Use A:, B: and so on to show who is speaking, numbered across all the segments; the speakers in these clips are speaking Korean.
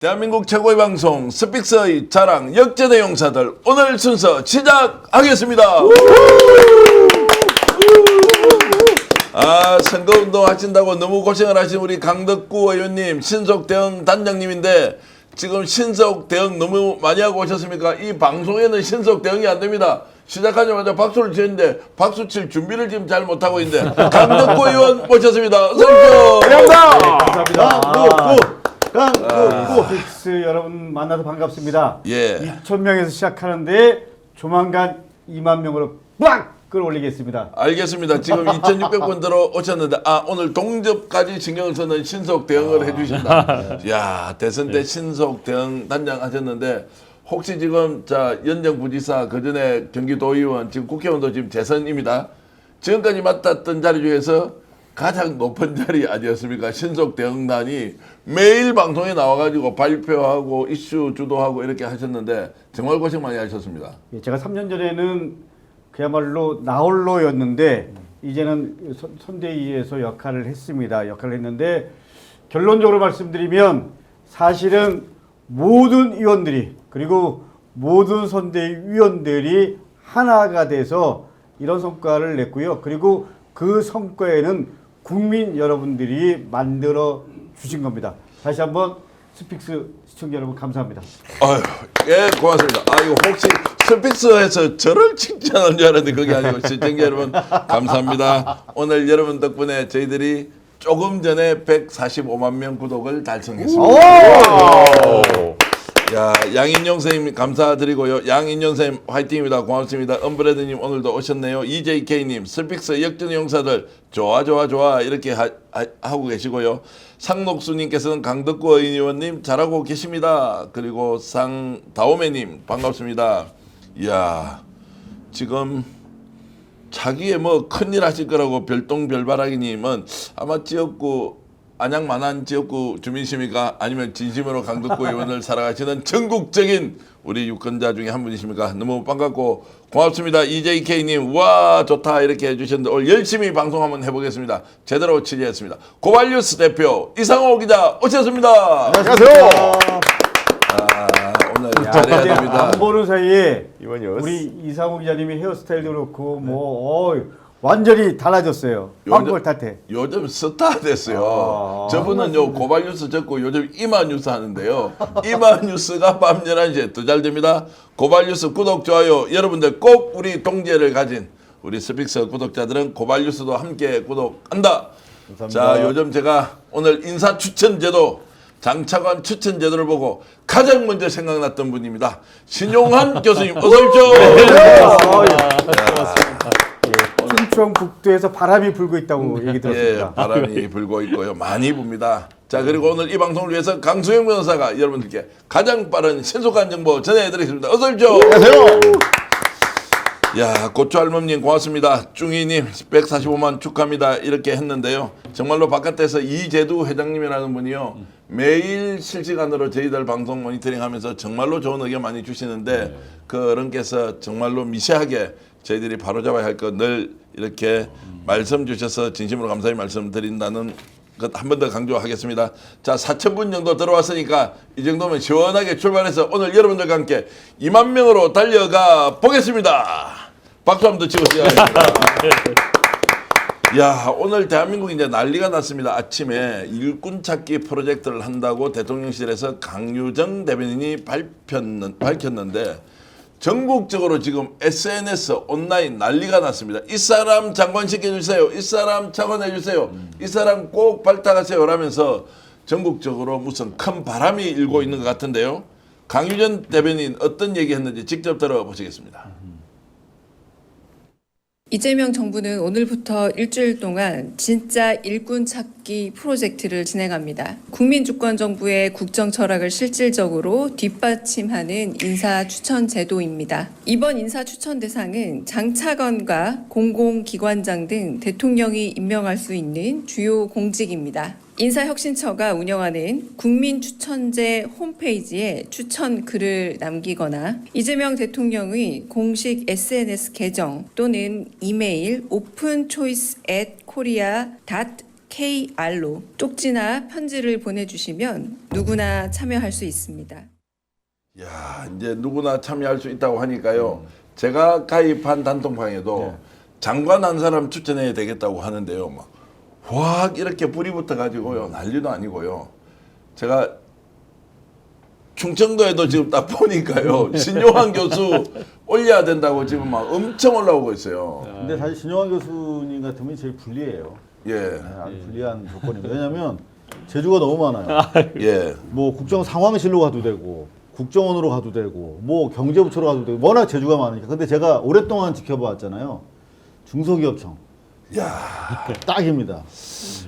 A: 대한민국 최고의 방송 스픽스의 자랑 역제대 용사들 오늘 순서 시작하겠습니다. 선거운동 하신다고 너무 고생을 하신 우리 강덕구 의원님, 신속대응 단장님인데 지금 신속대응 너무 많이 하고 오셨습니까? 이 방송에는 신속대응이 안 됩니다. 시작하자마자 박수를 치는데 박수 칠 준비를 지금 잘 못하고 있는데 강덕구 의원 모셨습니다. 어서 오십시오.
B: 감사합니다. 스픽스 여러분 만나서 반갑습니다.
A: 예.
B: 2,000명에서 시작하는데 조만간 2만 명으로 빡 끌어올리겠습니다.
A: 알겠습니다. 지금 2,600분 들어오셨는데 오늘 동접까지 신경을 쓰는 신속 대응을 해주신다. 야, 대선 때 신속 대응 단장 하셨는데 혹시 지금 연정부지사 그전에 경기도의원 지금 국회의원도 지금 재선입니다. 지금까지 맡았던 자리 중에서 가장 높은 자리 아니었습니까? 신속 대응단이 매일 방송에 나와가지고 발표하고 이슈 주도하고 이렇게 하셨는데 정말 고생 많이 하셨습니다.
B: 제가 3년 전에는 그야말로 나홀로였는데 이제는 선대위에서 역할을 했습니다. 역할을 했는데 결론적으로 말씀드리면 사실은 모든 의원들이 그리고 모든 선대위원들이 하나가 돼서 이런 성과를 냈고요. 그리고 그 성과에는 국민 여러분들이 만들어 주신 겁니다. 다시 한번 스픽스 시청자 여러분 감사합니다.
A: 아유, 예, 고맙습니다. 이거 혹시 스픽스에서 저를 칭찬한 줄 알았는데 그게 아니고 시청자 여러분 감사합니다. 오늘 여러분 덕분에 저희들이 조금 전에 145만 명 구독을 달성했습니다. 야, 양인용 선생님 감사드리고요. 양인용 선생님 화이팅입니다. 고맙습니다. 엄브레드님 오늘도 오셨네요. EJK님 스픽스 역전 용사들 좋아 이렇게 하고 계시고요. 상록수님께서는 강덕구 의원님 잘하고 계십니다. 그리고 상다오메님 반갑습니다. 이야, 지금 자기의 뭐 큰일 하실 거라고 별똥별바라기님은 아마 지역구 안양 만안 지역구 주민이십니까? 아니면 진심으로 강덕구 의원을 살아가시는 전국적인 우리 유권자 중에 한 분이십니까? 너무 반갑고 고맙습니다. EJK님 와 좋다 이렇게 해주셨는데 오늘 열심히 방송 한번 해보겠습니다. 제대로 취재했습니다. 고발뉴스 대표 이상호 기자 오셨습니다.
B: 안녕하세요.
A: 오늘 잘해야 됩니다.
B: 안 보는 사이에 우리 이상호 기자님이 헤어스타일도 그렇고 완전히 달라졌어요. 한국을 탓해.
A: 요즘 스타 됐어요. 저분은 고발뉴스 적고 요즘 이마뉴스 하는데요. 이마뉴스가 밤 11시에 더 잘 됩니다. 고발뉴스 구독, 좋아요. 여러분들 꼭 우리 동지를 가진 우리 스픽스 구독자들은 고발뉴스도 함께 구독한다. 감사합니다. 자, 요즘 제가 오늘 인사 추천제도 장차관 추천제도를 보고 가장 먼저 생각났던 분입니다. 신용환 교수님 어서 오십시오.
B: 춘천 북도에서 바람이 불고 있다고 얘기 들었습니다.
A: 예, 바람이 불고 있고요. 많이 붑니다. 자, 그리고 오늘 이 방송을 위해서 강수영 변호사가 여러분들께 가장 빠른 신속한 정보 전해드리겠습니다. 어서 오십시오.
B: 안녕하세요.
A: 야, 고추알몸님 고맙습니다. 중이님 145만 축하합니다. 이렇게 했는데요. 정말로 바깥에서 이재두 회장님이라는 분이요. 매일 실시간으로 저희들 방송 모니터링하면서 정말로 좋은 의견 많이 주시는데 그분께서 정말로 미세하게 저희들이 바로잡아야 할 것 늘 이렇게 말씀 주셔서 진심으로 감사의 말씀 드린다는 것 한 번 더 강조하겠습니다. 자, 4,000분 정도 들어왔으니까 이 정도면 시원하게 출발해서 오늘 여러분들과 함께 2만 명으로 달려가 보겠습니다. 박수 한번 더 치고 시작하겠습니다. 야, 오늘 대한민국이 이제 난리가 났습니다. 아침에 일꾼 찾기 프로젝트를 한다고 대통령실에서 강유정 대변인이 밝혔는데 전국적으로 지금 SNS 온라인 난리가 났습니다. 이 사람 장관시켜주세요. 이 사람 차관해주세요. 이 사람 꼭 발탁하세요. 라면서 전국적으로 무슨 큰 바람이 일고 있는 것 같은데요. 강유전 대변인 어떤 얘기했는지 직접 들어보시겠습니다.
C: 이재명 정부는 오늘부터 일주일 동안 진짜 일꾼 찾기 프로젝트를 진행합니다. 국민주권정부의 국정 철학을 실질적으로 뒷받침하는 인사 추천 제도입니다. 이번 인사 추천 대상은 장차관과 공공기관장 등 대통령이 임명할 수 있는 주요 공직입니다. 인사혁신처가 운영하는 국민추천제 홈페이지에 추천 글을 남기거나 이재명 대통령의 공식 SNS 계정 또는 이메일 openchoice@korea KR로 쪽지나 편지를 보내주시면 누구나 참여할 수 있습니다.
A: 야, 이제 누구나 참여할 수 있다고 하니까요. 제가 가입한 단톡방에도 장관 한 사람 추천해야 되겠다고 하는데요. 막 확 이렇게 불이 붙어 가지고요. 난리도 아니고요. 제가 충청도에도 지금 딱 보니까요. 신용환 교수 올려야 된다고 지금 막 엄청 올라오고 있어요.
B: 근데 사실 신용환 교수님 같은 분이 제일 불리해요.
A: 예.
B: 네, 아주 불리한 조건입니다. 왜냐하면 제주가 너무 많아요.
A: 예.
B: 뭐 국정 상황실로 가도 되고 국정원으로 가도 되고 뭐 경제부처로 가도 되고 워낙 제주가 많으니까. 근데 제가 오랫동안 지켜봐왔잖아요. 중소기업청
A: 야.
B: 딱입니다.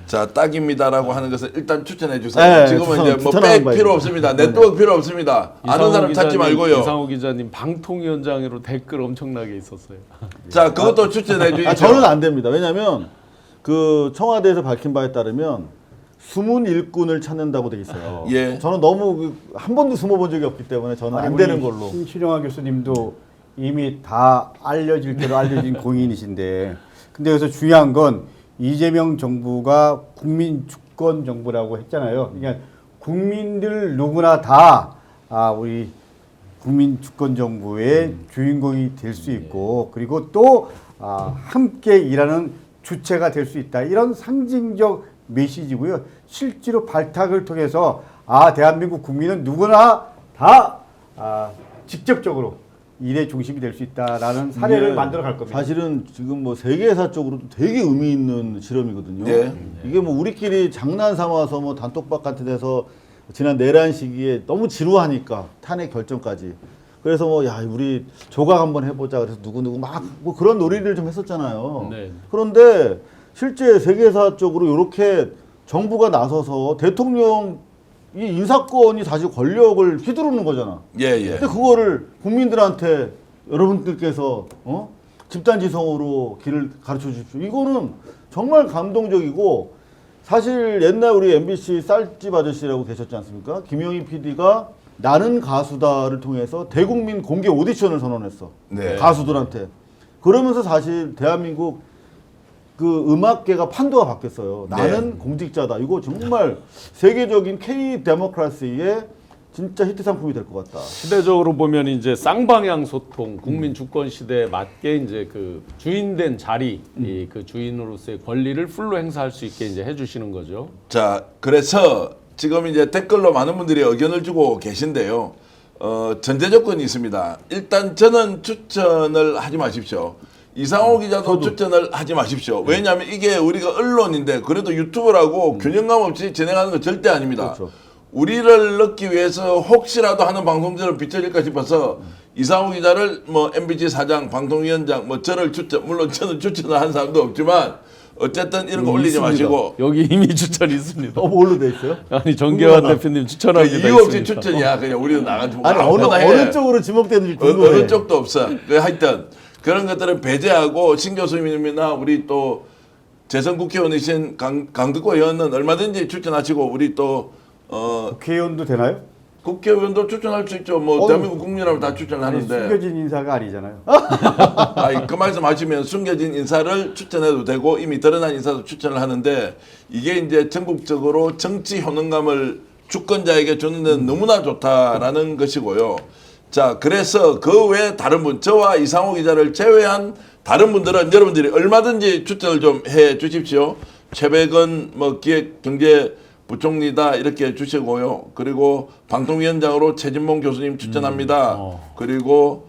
A: 자, 딱입니다라고 하는 것을 일단 추천해 주세요.
B: 네,
A: 지금은 이제 뭐
B: 추천하는
A: 백 필요
B: 거예요.
A: 없습니다. 네트워크 필요 없습니다. 아는 사람 찾지 말고요.
D: 이상호 기자님 방통위원장으로 댓글 엄청나게 있었어요.
A: 자, 그것도 추천해 주시죠.
B: 저는 안 됩니다. 왜냐하면 그 청와대에서 밝힌 바에 따르면 숨은 일꾼을 찾는다고 돼 있어요.
A: 예.
B: 저는 너무 한 번도 숨어본 적이 없기 때문에 저는 안 되는 걸로.
E: 신용환 교수님도 이미 다 알려질 대로 알려진 공인이신데, 근데 여기서 중요한 건 이재명 정부가 국민 주권 정부라고 했잖아요. 그러니까 국민들 누구나 다 우리 국민 주권 정부의 주인공이 될 수 있고, 그리고 또 함께 일하는 주체가 될 수 있다. 이런 상징적 메시지고요. 실제로 발탁을 통해서 대한민국 국민은 누구나 다 직접적으로 일의 중심이 될 수 있다라는 사례를 만들어 갈 겁니다.
B: 사실은 지금 뭐 세계사 쪽으로도 되게 의미 있는 실험이거든요.
A: 예.
B: 이게 뭐 우리끼리 장난 삼아서 뭐 단톡방 같은 데서 지난 내란 시기에 너무 지루하니까 탄핵 결정까지. 그래서 뭐 야 우리 조각 한번 해보자. 그래서 누구 막 뭐 그런 놀이를 좀 했었잖아요.
D: 네.
B: 그런데 실제 세계사 쪽으로 이렇게 정부가 나서서 대통령 이 인사권이 사실 권력을 휘두르는 거잖아.
A: 예, 예.
B: 근데 그거를 국민들한테 여러분들께서 집단지성으로 길을 가르쳐 주십시오. 이거는 정말 감동적이고, 사실 옛날 우리 MBC 쌀집 아저씨라고 계셨지 않습니까? 김영희 PD가 나는 가수다를 통해서 대국민 공개 오디션을 선언했어.
A: 네.
B: 가수들한테. 그러면서 사실 대한민국 그 음악계가 판도가 바뀌었어요. 나는 공직자다. 이거 정말 세계적인 K 데모크라시의 진짜 히트 상품이 될 것 같다.
D: 시대적으로 보면 이제 쌍방향 소통, 국민 주권 시대에 맞게 이제 그 주인된 자리, 그 주인으로서의 권리를 풀로 행사할 수 있게 이제 해주시는 거죠.
A: 자, 그래서 지금 이제 댓글로 많은 분들이 의견을 주고 계신데요. 전제 조건이 있습니다. 일단 저는 추천을 하지 마십시오. 이상호 기자도 추천을 하지 마십시오. 왜냐하면 이게 우리가 언론인데 그래도 유튜브라고 균형감 없이 진행하는 건 절대 아닙니다.
B: 그렇죠.
A: 우리를 넣기 위해서 혹시라도 하는 방송들을 비춰질까 싶어서 이상호 기자를 뭐 MBC 사장, 방통위원장, 뭐 저를 추천, 물론 저는 추천을 한 사람도 없지만 어쨌든 이런 거 올리지
B: 있습니다.
A: 마시고
D: 여기 이미 추천 있습니다.
B: 뭘로 돼 있어요?
D: 아니 정계환 대표님 추천합니다.
A: 이유 없이
D: 있으니까.
A: 추천이야. 그냥 우리는 나가지고
B: 아니 어느 쪽으로 지목되는지 궁금해.
A: 어느 쪽도 없어. 하여튼 그런 것들은 배제하고 신 교수님이나 우리 또 재선 국회의원이신 강득호 의원은 얼마든지 추천하시고, 우리 또
E: 국회의원도 되나요?
A: 국회의원도 추천할 수 있죠. 뭐 대한민국 국민하면 다 추천을
E: 아니,
A: 하는데.
E: 숨겨진 인사가 아니잖아요.
A: 아니, 그 말씀하시면 숨겨진 인사를 추천해도 되고 이미 드러난 인사도 추천을 하는데, 이게 이제 전국적으로 정치 효능감을 주권자에게 주는 데는 너무나 좋다라는 것이고요. 자, 그래서 그 외에 다른 분, 저와 이상호 기자를 제외한 다른 분들은 여러분들이 얼마든지 추천을 좀 해 주십시오. 최백은 뭐 기획경제부총리다 이렇게 주시고요. 그리고 방통위원장으로 최진봉 교수님 추천합니다. 그리고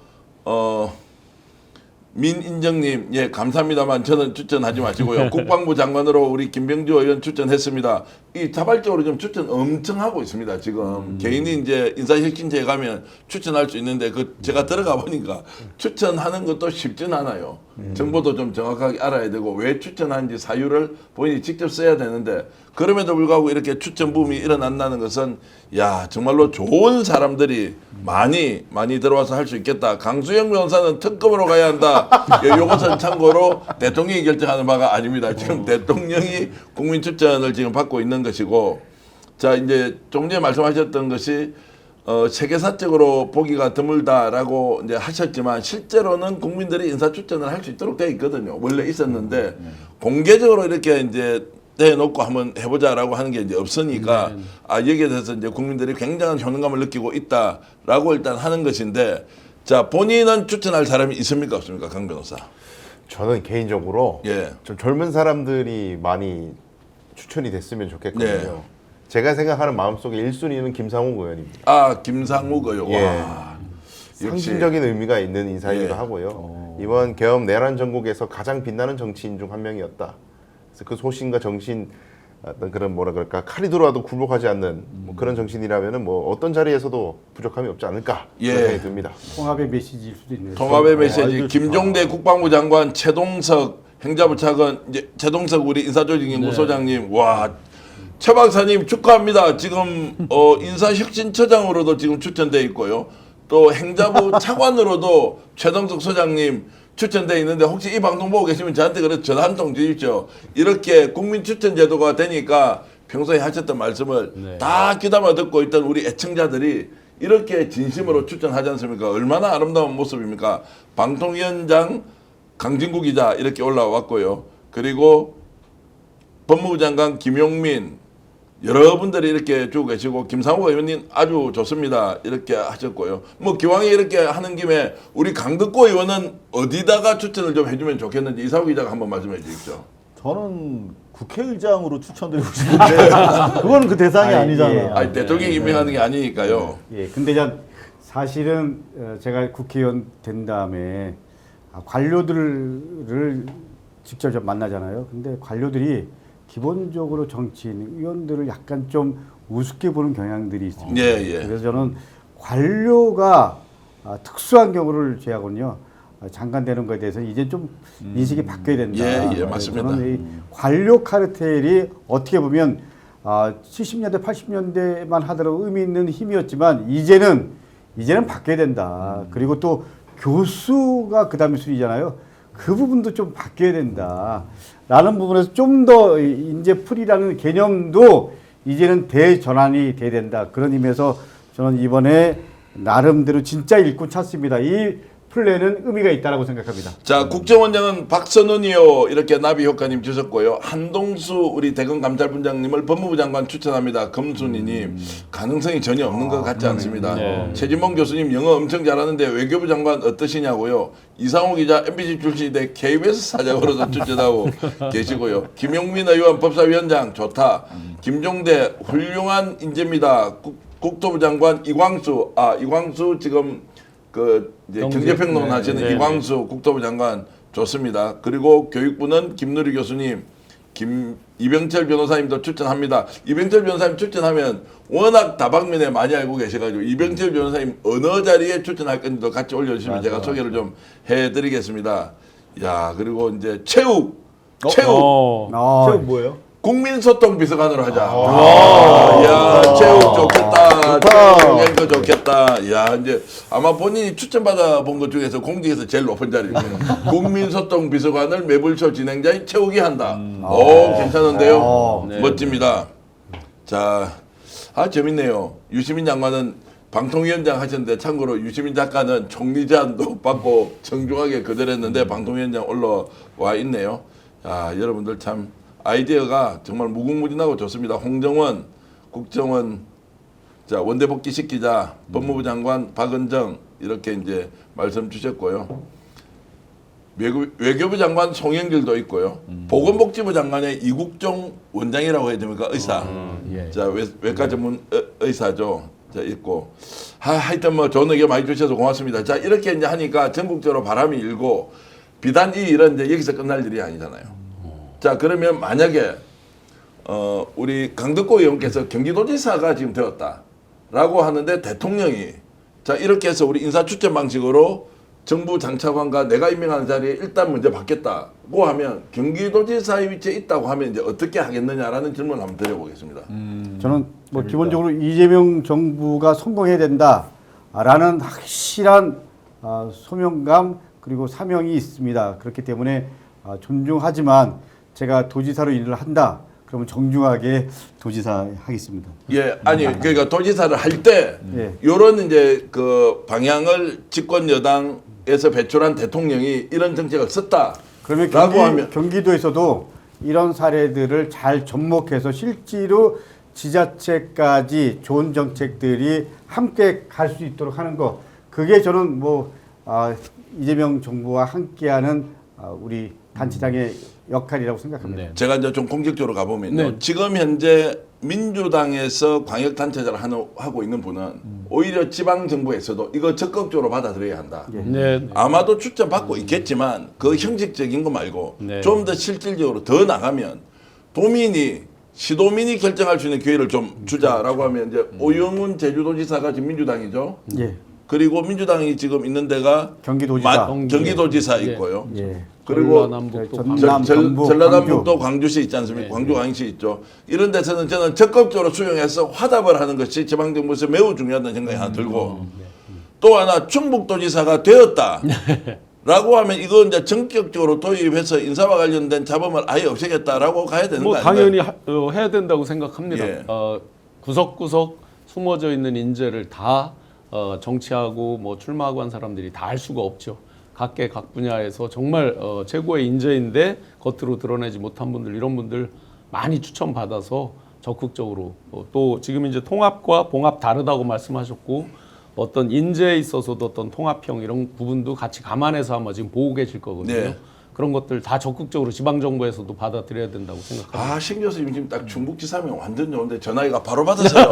A: 민인정님, 예, 감사합니다만 저는 추천하지 마시고요. 국방부 장관으로 우리 김병주 의원 추천했습니다. 이 자발적으로 좀 추천 엄청 하고 있습니다. 지금 개인이 이제 인사혁신처에 가면 추천할 수 있는데 제가 들어가 보니까 추천하는 것도 쉽진 않아요. 정보도 좀 정확하게 알아야 되고 왜 추천하는지 사유를 본인이 직접 써야 되는데, 그럼에도 불구하고 이렇게 추천 붐이 일어난다는 것은 야 정말로 좋은 사람들이 많이 들어와서 할 수 있겠다. 강수영 변호사는 특검으로 가야 한다. 이것은 참고로 대통령이 결정하는 바가 아닙니다. 지금 대통령이 국민 추천을 지금 받고 있는 것이고, 자 이제 좀 전에 말씀하셨던 것이 세계사적으로 보기가 드물다라고 이제 하셨지만 실제로는 국민들이 인사 추천을 할 수 있도록 되어 있거든요. 원래 있었는데 공개적으로 이렇게 이제 내놓고 한번 해보자라고 하는 게 이제 없으니까 여기에 대해서 이제 국민들이 굉장한 효능감을 느끼고 있다라고 일단 하는 것인데 자 본인은 추천할 사람이 있습니까 없습니까 강 변호사?
F: 저는 개인적으로
A: 예.
F: 좀 젊은 사람들이 많이 추천이 됐으면 좋겠거든요.
A: 네.
F: 제가 생각하는 마음속에 1순위는 김상욱 의원입니다.
A: 김상욱 의원.
F: 예.
A: 와. 역시.
F: 상징적인 의미가 있는 인사이기도
A: 예.
F: 하고요. 이번 계엄 내란 전국에서 가장 빛나는 정치인 중 한 명이었다. 그래서 그 소신과 정신 어떤 그런 뭐라 그럴까 칼이 들어와도 굴복하지 않는 뭐 그런 정신이라면은 뭐 어떤 자리에서도 부족함이 없지 않을까
A: 예.
F: 생각이 듭니다.
E: 통합의 메시지일 수도 있네요.
A: 통합의 메시지
B: 아이디어
A: 김종대 국방부 장관 최동석 행자부 차관 이제 최동석 우리 인사조직연구소장님 와 최 박사님 축하합니다. 지금 인사혁신처장으로도 지금 추천돼 있고요. 또 행자부 차관으로도 최동석 소장님 추천돼 있는데 혹시 이 방송 보고 계시면 저한테 그래 전화 한 통 주십시오. 이렇게 국민 추천 제도가 되니까 평소에 하셨던 말씀을 다 귀담아 듣고 있던 우리 애청자들이 이렇게 진심으로 추천하지 않습니까? 얼마나 아름다운 모습입니까? 방통위원장 강진구 기자 이렇게 올라왔고요. 그리고 법무부 장관 김용민 여러분들이 이렇게 주고 계시고 김상욱 의원님 아주 좋습니다. 이렇게 하셨고요. 뭐 기왕에 이렇게 하는 김에 우리 강덕구 의원은 어디다가 추천을 좀 해주면 좋겠는지 이상욱 기자가 한번 말씀해 주십시오.
B: 저는 국회의장으로 추천드리고 싶은데 그건 그 대상이
E: 아니,
B: 아니잖아.
E: 예.
A: 아니 대통령이 임명하는 게 아니니까요.
E: 예, 근데 사실은 제가 국회의원 된 다음에 관료들을 직접 좀 만나잖아요. 근데 관료들이 기본적으로 정치인, 의원들을 약간 좀 우습게 보는 경향들이 있습니다.
A: 예, 예.
E: 그래서 저는 관료가 특수한 경우를 제하고는요. 장관 되는 것에 대해서 이제 좀 인식이 바뀌어야 된다.
A: 예, 예, 맞습니다.
E: 저는 이 관료 카르텔이 어떻게 보면 70년대, 80년대만 하더라도 의미 있는 힘이었지만 이제는 바뀌어야 된다. 그리고 또 교수가 그 다음에 순위잖아요. 그 부분도 좀 바뀌어야 된다. 라는 부분에서 좀 더 인재풀이라는 개념도 이제는 대전환이 돼야 된다. 그런 의미에서 저는 이번에 나름대로 진짜 일꾼 찾습니다. 이 플랜은 의미가 있다고 생각합니다.
A: 자, 국정원장은 박선은이요 이렇게 나비 효과님 주셨고요. 한동수 우리 대검 감찰분장님을 법무부 장관 추천합니다. 금순이님 가능성이 전혀 없는 것 같지 않습니다. 최진봉 교수님 영어 엄청 잘하는데 외교부 장관 어떠시냐고요. 이상호 기자 MBC 출신인데 KBS 사장으로도 추천하고 계시고요. 김용민 의원 법사위원장 좋다. 김종대 훌륭한 인재입니다. 국토부 장관 이광수 이광수 지금 그 이제 경제평론 하시는 이광수 국토부 장관 좋습니다. 그리고 교육부는 김누리 교수님, 이병철 변호사님도 추천합니다. 이병철 변호사님 추천하면 워낙 다방면에 많이 알고 계셔가지고 이병철 변호사님 어느 자리에 추천할 건지도 같이 올려주시면 제가 소개를 좀 해드리겠습니다. 야 그리고 이제 최욱
B: 최욱 뭐예요?
A: 국민소통 비서관으로 하자. 야, 체육 좋겠다. 체육 좋겠다. 야, 이제 아마 본인이 추천받아 본 것 중에서 공직에서 제일 높은 자리입니다. 국민소통 비서관을 매불쇼 진행자인 체육이 한다. 오, 괜찮은데요? 멋집니다. 자, 재밌네요. 유시민 장관은 방통위원장 하셨는데 참고로 유시민 작가는 총리 제안도 받고 정중하게 거절했는데 방통위원장 올라와 있네요. 여러분들 참 아이디어가 정말 무궁무진하고 좋습니다. 홍정원, 국정원, 자 원대 복귀 시키자, 법무부 장관 박은정 이렇게 이제 말씀 주셨고요. 외교부 장관 송영길도 있고요. 보건복지부 장관의 이국종 원장이라고 해야 됩니까? 의사. 자 외과 전문 의사죠. 자 있고 하여튼 뭐 좋은 의견 많이 주셔서 고맙습니다. 자 이렇게 이제 하니까 전국적으로 바람이 일고 비단 이 일은 이제 여기서 끝날 일이 아니잖아요. 자 그러면 만약에 우리 강덕구 의원께서 경기도지사가 지금 되었다라고 하는데 대통령이 자 이렇게 해서 우리 인사 추천 방식으로 정부 장차관과 내가 임명하는 자리에 일단 먼저 받겠다고 하면 경기도지사의 위치에 있다고 하면 이제 어떻게 하겠느냐라는 질문을 한번 드려보겠습니다.
E: 저는 뭐 기본적으로 이재명 정부가 성공해야 된다라는 확실한 소명감 그리고 사명이 있습니다. 그렇기 때문에 존중하지만 제가 도지사로 일을 한다. 그러면 정중하게 도지사 하겠습니다.
A: 예, 아니 그러니까 도지사를 할 때 이런 이제 그 방향을 집권 여당에서 배출한 대통령이 이런 정책을 썼다.
E: 그러면
A: 라고 하면
E: 경기도에서도 이런 사례들을 잘 접목해서 실제로 지자체까지 좋은 정책들이 함께 갈 수 있도록 하는 거, 그게 저는 이재명 정부와 함께하는 우리 단체장의 역할이라고 생각합니다.
D: 네.
A: 제가 이제 좀 공격적으로 가보면요.
D: 네.
A: 지금 현재 민주당에서 광역단체장을 하고 있는 분은 오히려 지방정부에서도 이거 적극적으로 받아들여야 한다.
D: 네.
A: 아마도 추천받고 있겠지만 그 형식적인 거 말고
D: 네.
A: 좀 더 실질적으로 더 나가면 시도민이 결정할 수 있는 기회를 좀 주자라고 하면 이제 오영훈 제주도지사가 지금 민주당이죠.
E: 예.
A: 그리고 민주당이 지금 있는 데가
E: 경기도지사.
A: 경기도지사
D: 예.
A: 있고요.
E: 예.
A: 그리고
D: 전라남북도
E: 전남, 경북,
A: 전라남북도 광주시 있지 않습니까? 광주 광역시 있죠. 이런 데서는 저는 적극적으로 수용해서 화답을 하는 것이 지방정부에서 매우 중요하다는 생각이 하나 들고 또 하나 충북도지사가 되었다. 라고 하면 이거 이제 전격적으로 도입해서 인사와 관련된 잡음을 아예 없애겠다라고 가야 되는 거 아닌가요?
D: 당연히 해야 된다고 생각합니다.
A: 예.
D: 구석구석 숨어져 있는 인재를 다 정치하고 출마하고 한 사람들이 다 알 수가 없죠. 각 분야에서 정말 최고의 인재인데 겉으로 드러내지 못한 분들, 이런 분들 많이 추천받아서 적극적으로 또 지금 이제 통합과 봉합 다르다고 말씀하셨고 어떤 인재에 있어서도 어떤 통합형 이런 부분도 같이 감안해서 아마 지금 보고 계실 거거든요.
A: 네.
D: 그런 것들 다 적극적으로 지방정부에서도 받아들여야 된다고 생각합니다.
A: 신 교수님 지금 딱 충북지사면 완전 좋은데 전화기가 바로 받으세요.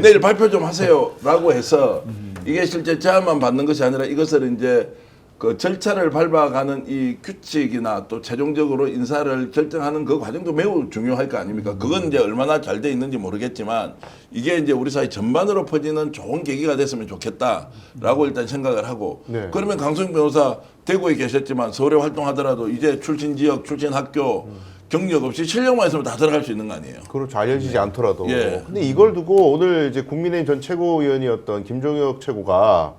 A: 내일 발표 좀 하세요라고 해서 이게 실제 제안만 받는 것이 아니라 이것을 이제 그 절차를 밟아가는 이 규칙이나 또 최종적으로 인사를 결정하는 그 과정도 매우 중요할 거 아닙니까? 그건 이제 얼마나 잘 돼 있는지 모르겠지만 이게 이제 우리 사회 전반으로 퍼지는 좋은 계기가 됐으면 좋겠다라고 일단 생각을 하고
F: 네.
A: 그러면 강성 변호사 대구에 계셨지만 서울에 활동하더라도 이제 출신 지역, 출신 학교 경력 없이 실력만 있으면 다 들어갈 수 있는 거 아니에요?
F: 그렇죠. 알려지지 않더라도.
A: 예.
F: 근데 이걸 두고 오늘 이제 국민의힘 전 최고위원이었던 김종혁 최고가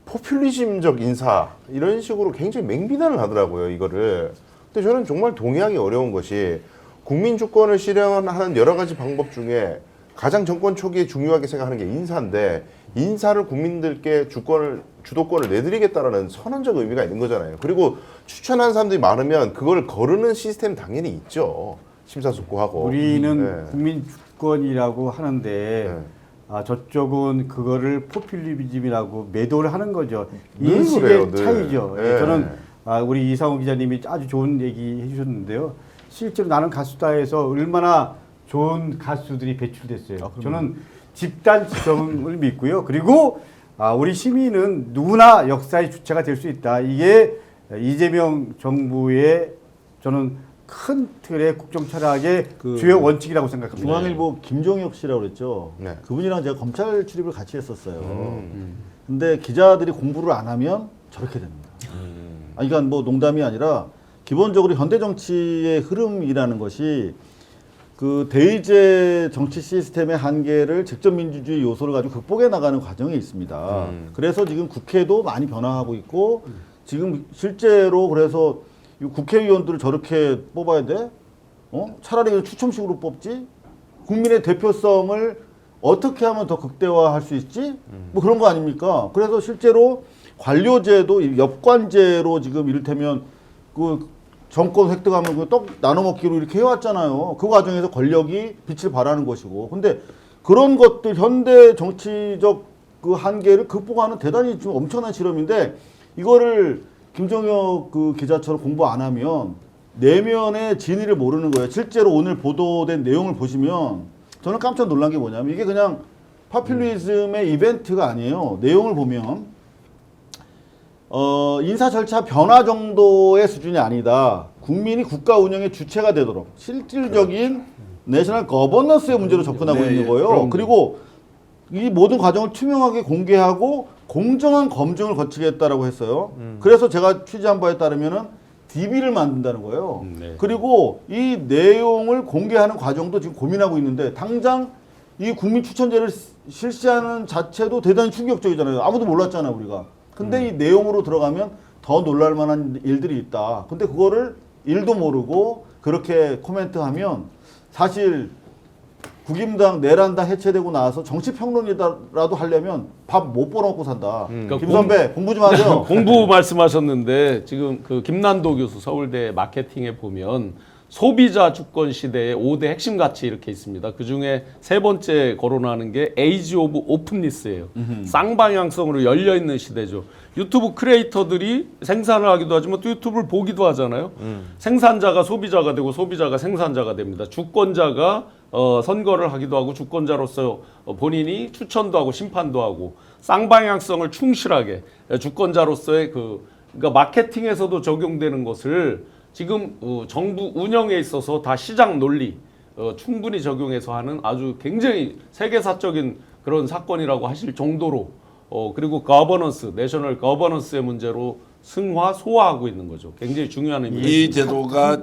F: 포퓰리즘적 인사 이런 식으로 굉장히 맹비난을 하더라고요. 이거를. 근데 저는 정말 동의하기 어려운 것이 국민 주권을 실현하는 여러 가지 방법 중에 가장 정권 초기에 중요하게 생각하는 게 인사인데 인사를 국민들께 주도권을 내드리겠다라는 선언적 의미가 있는 거잖아요. 그리고 추천하는 사람들이 많으면 그걸 거르는 시스템 당연히 있죠. 심사숙고하고.
E: 우리는
F: 네.
E: 국민 주권이라고 하는데
F: 네.
E: 저쪽은 그거를 포퓰리즘이라고 매도를 하는 거죠.
F: 늘
E: 인식의
F: 그래요, 늘.
E: 차이죠.
F: 네.
E: 저는 우리 이상호 기자님이 아주 좋은 얘기 해주셨는데요. 실제로 나는 가수다에서 얼마나 좋은 가수들이 배출됐어요. 저는 집단 지성을 믿고요. 그리고 우리 시민은 누구나 역사의 주체가 될 수 있다. 이게 이재명 정부의 저는 큰 틀의 국정 철학의 주요 원칙이라고 생각합니다.
B: 중앙일보 김종혁 씨라고 그랬죠.
F: 네.
B: 그분이랑 제가 검찰 출입을 같이 했었어요. 근데 기자들이 공부를 안 하면 저렇게 됩니다. 그러니까 농담이 아니라 기본적으로 현대 정치의 흐름이라는 것이 그 대의제 정치 시스템의 한계를 직접 민주주의 요소를 가지고 극복해 나가는 과정이 있습니다. 그래서 지금 국회도 많이 변화하고 있고 지금 실제로 그래서 이 국회의원들을 저렇게 뽑아야 돼? 차라리 추첨식으로 뽑지? 국민의 대표성을 어떻게 하면 더 극대화할 수 있지? 뭐 그런 거 아닙니까? 그래서 실제로 관료제도 역관제로 지금 이를테면 그 정권 획득하면 그 떡 나눠 먹기로 이렇게 해왔잖아요. 그 과정에서 권력이 빛을 발하는 것이고. 근데 그런 것들 현대 정치적 그 한계를 극복하는 대단히 좀 엄청난 실험인데 이거를 김종혁 그 기자처럼 공부 안 하면 내면의 진위를 모르는 거예요. 실제로 오늘 보도된 내용을 보시면 저는 깜짝 놀란 게 뭐냐면 이게 그냥 파퓰리즘의 이벤트가 아니에요. 내용을 보면 인사 절차 변화 정도의 수준이 아니다. 국민이 국가 운영의 주체가 되도록 실질적인 내셔널 거버넌스의 문제로 접근하고
A: 네,
B: 있는 거예요.
D: 그럼요.
B: 그리고 이 모든 과정을 투명하게 공개하고 공정한 검증을 거치겠다라고 했어요. 그래서 제가 취재한 바에 따르면은 DB를 만든다는 거예요.
D: 네.
B: 그리고 이 내용을 공개하는 과정도 지금 고민하고 있는데 당장 이 국민 추천제를 실시하는 자체도 대단히 충격적이잖아요. 아무도 몰랐잖아 우리가. 근데 이 내용으로 들어가면 더 놀랄 만한 일들이 있다. 근데 그거를 일도 모르고 그렇게 코멘트하면 사실 국임당 내란당 해체되고 나서 정치평론이라도 하려면 밥 못 벌어먹고 산다. 김 선배 공부 좀 하세요.
D: 공부 말씀하셨는데 지금 그 김난도 교수 서울대 마케팅에 보면 소비자 주권 시대의 5대 핵심 가치 이렇게 있습니다. 그 중에 세 번째 거론하는 게 에이지 오브 오픈니스예요. 쌍방향성으로 열려 있는 시대죠. 유튜브 크리에이터들이 생산을 하기도 하지만 또 유튜브를 보기도 하잖아요. 생산자가 소비자가 되고 소비자가 생산자가 됩니다. 주권자가 선거를 하기도 하고 주권자로서 본인이 추천도 하고 심판도 하고 쌍방향성을 충실하게 주권자로서의 그러니까 마케팅에서도 적용되는 것을 지금 정부 운영에 있어서 다 시장 논리 충분히 적용해서 하는 아주 굉장히 세계사적인 그런 사건이라고 하실 정도로 그리고 거버넌스, 내셔널 거버넌스의 문제로 승화, 소화하고 있는 거죠. 굉장히 중요한 의미가
A: 이
D: 있습니다.
A: 제도가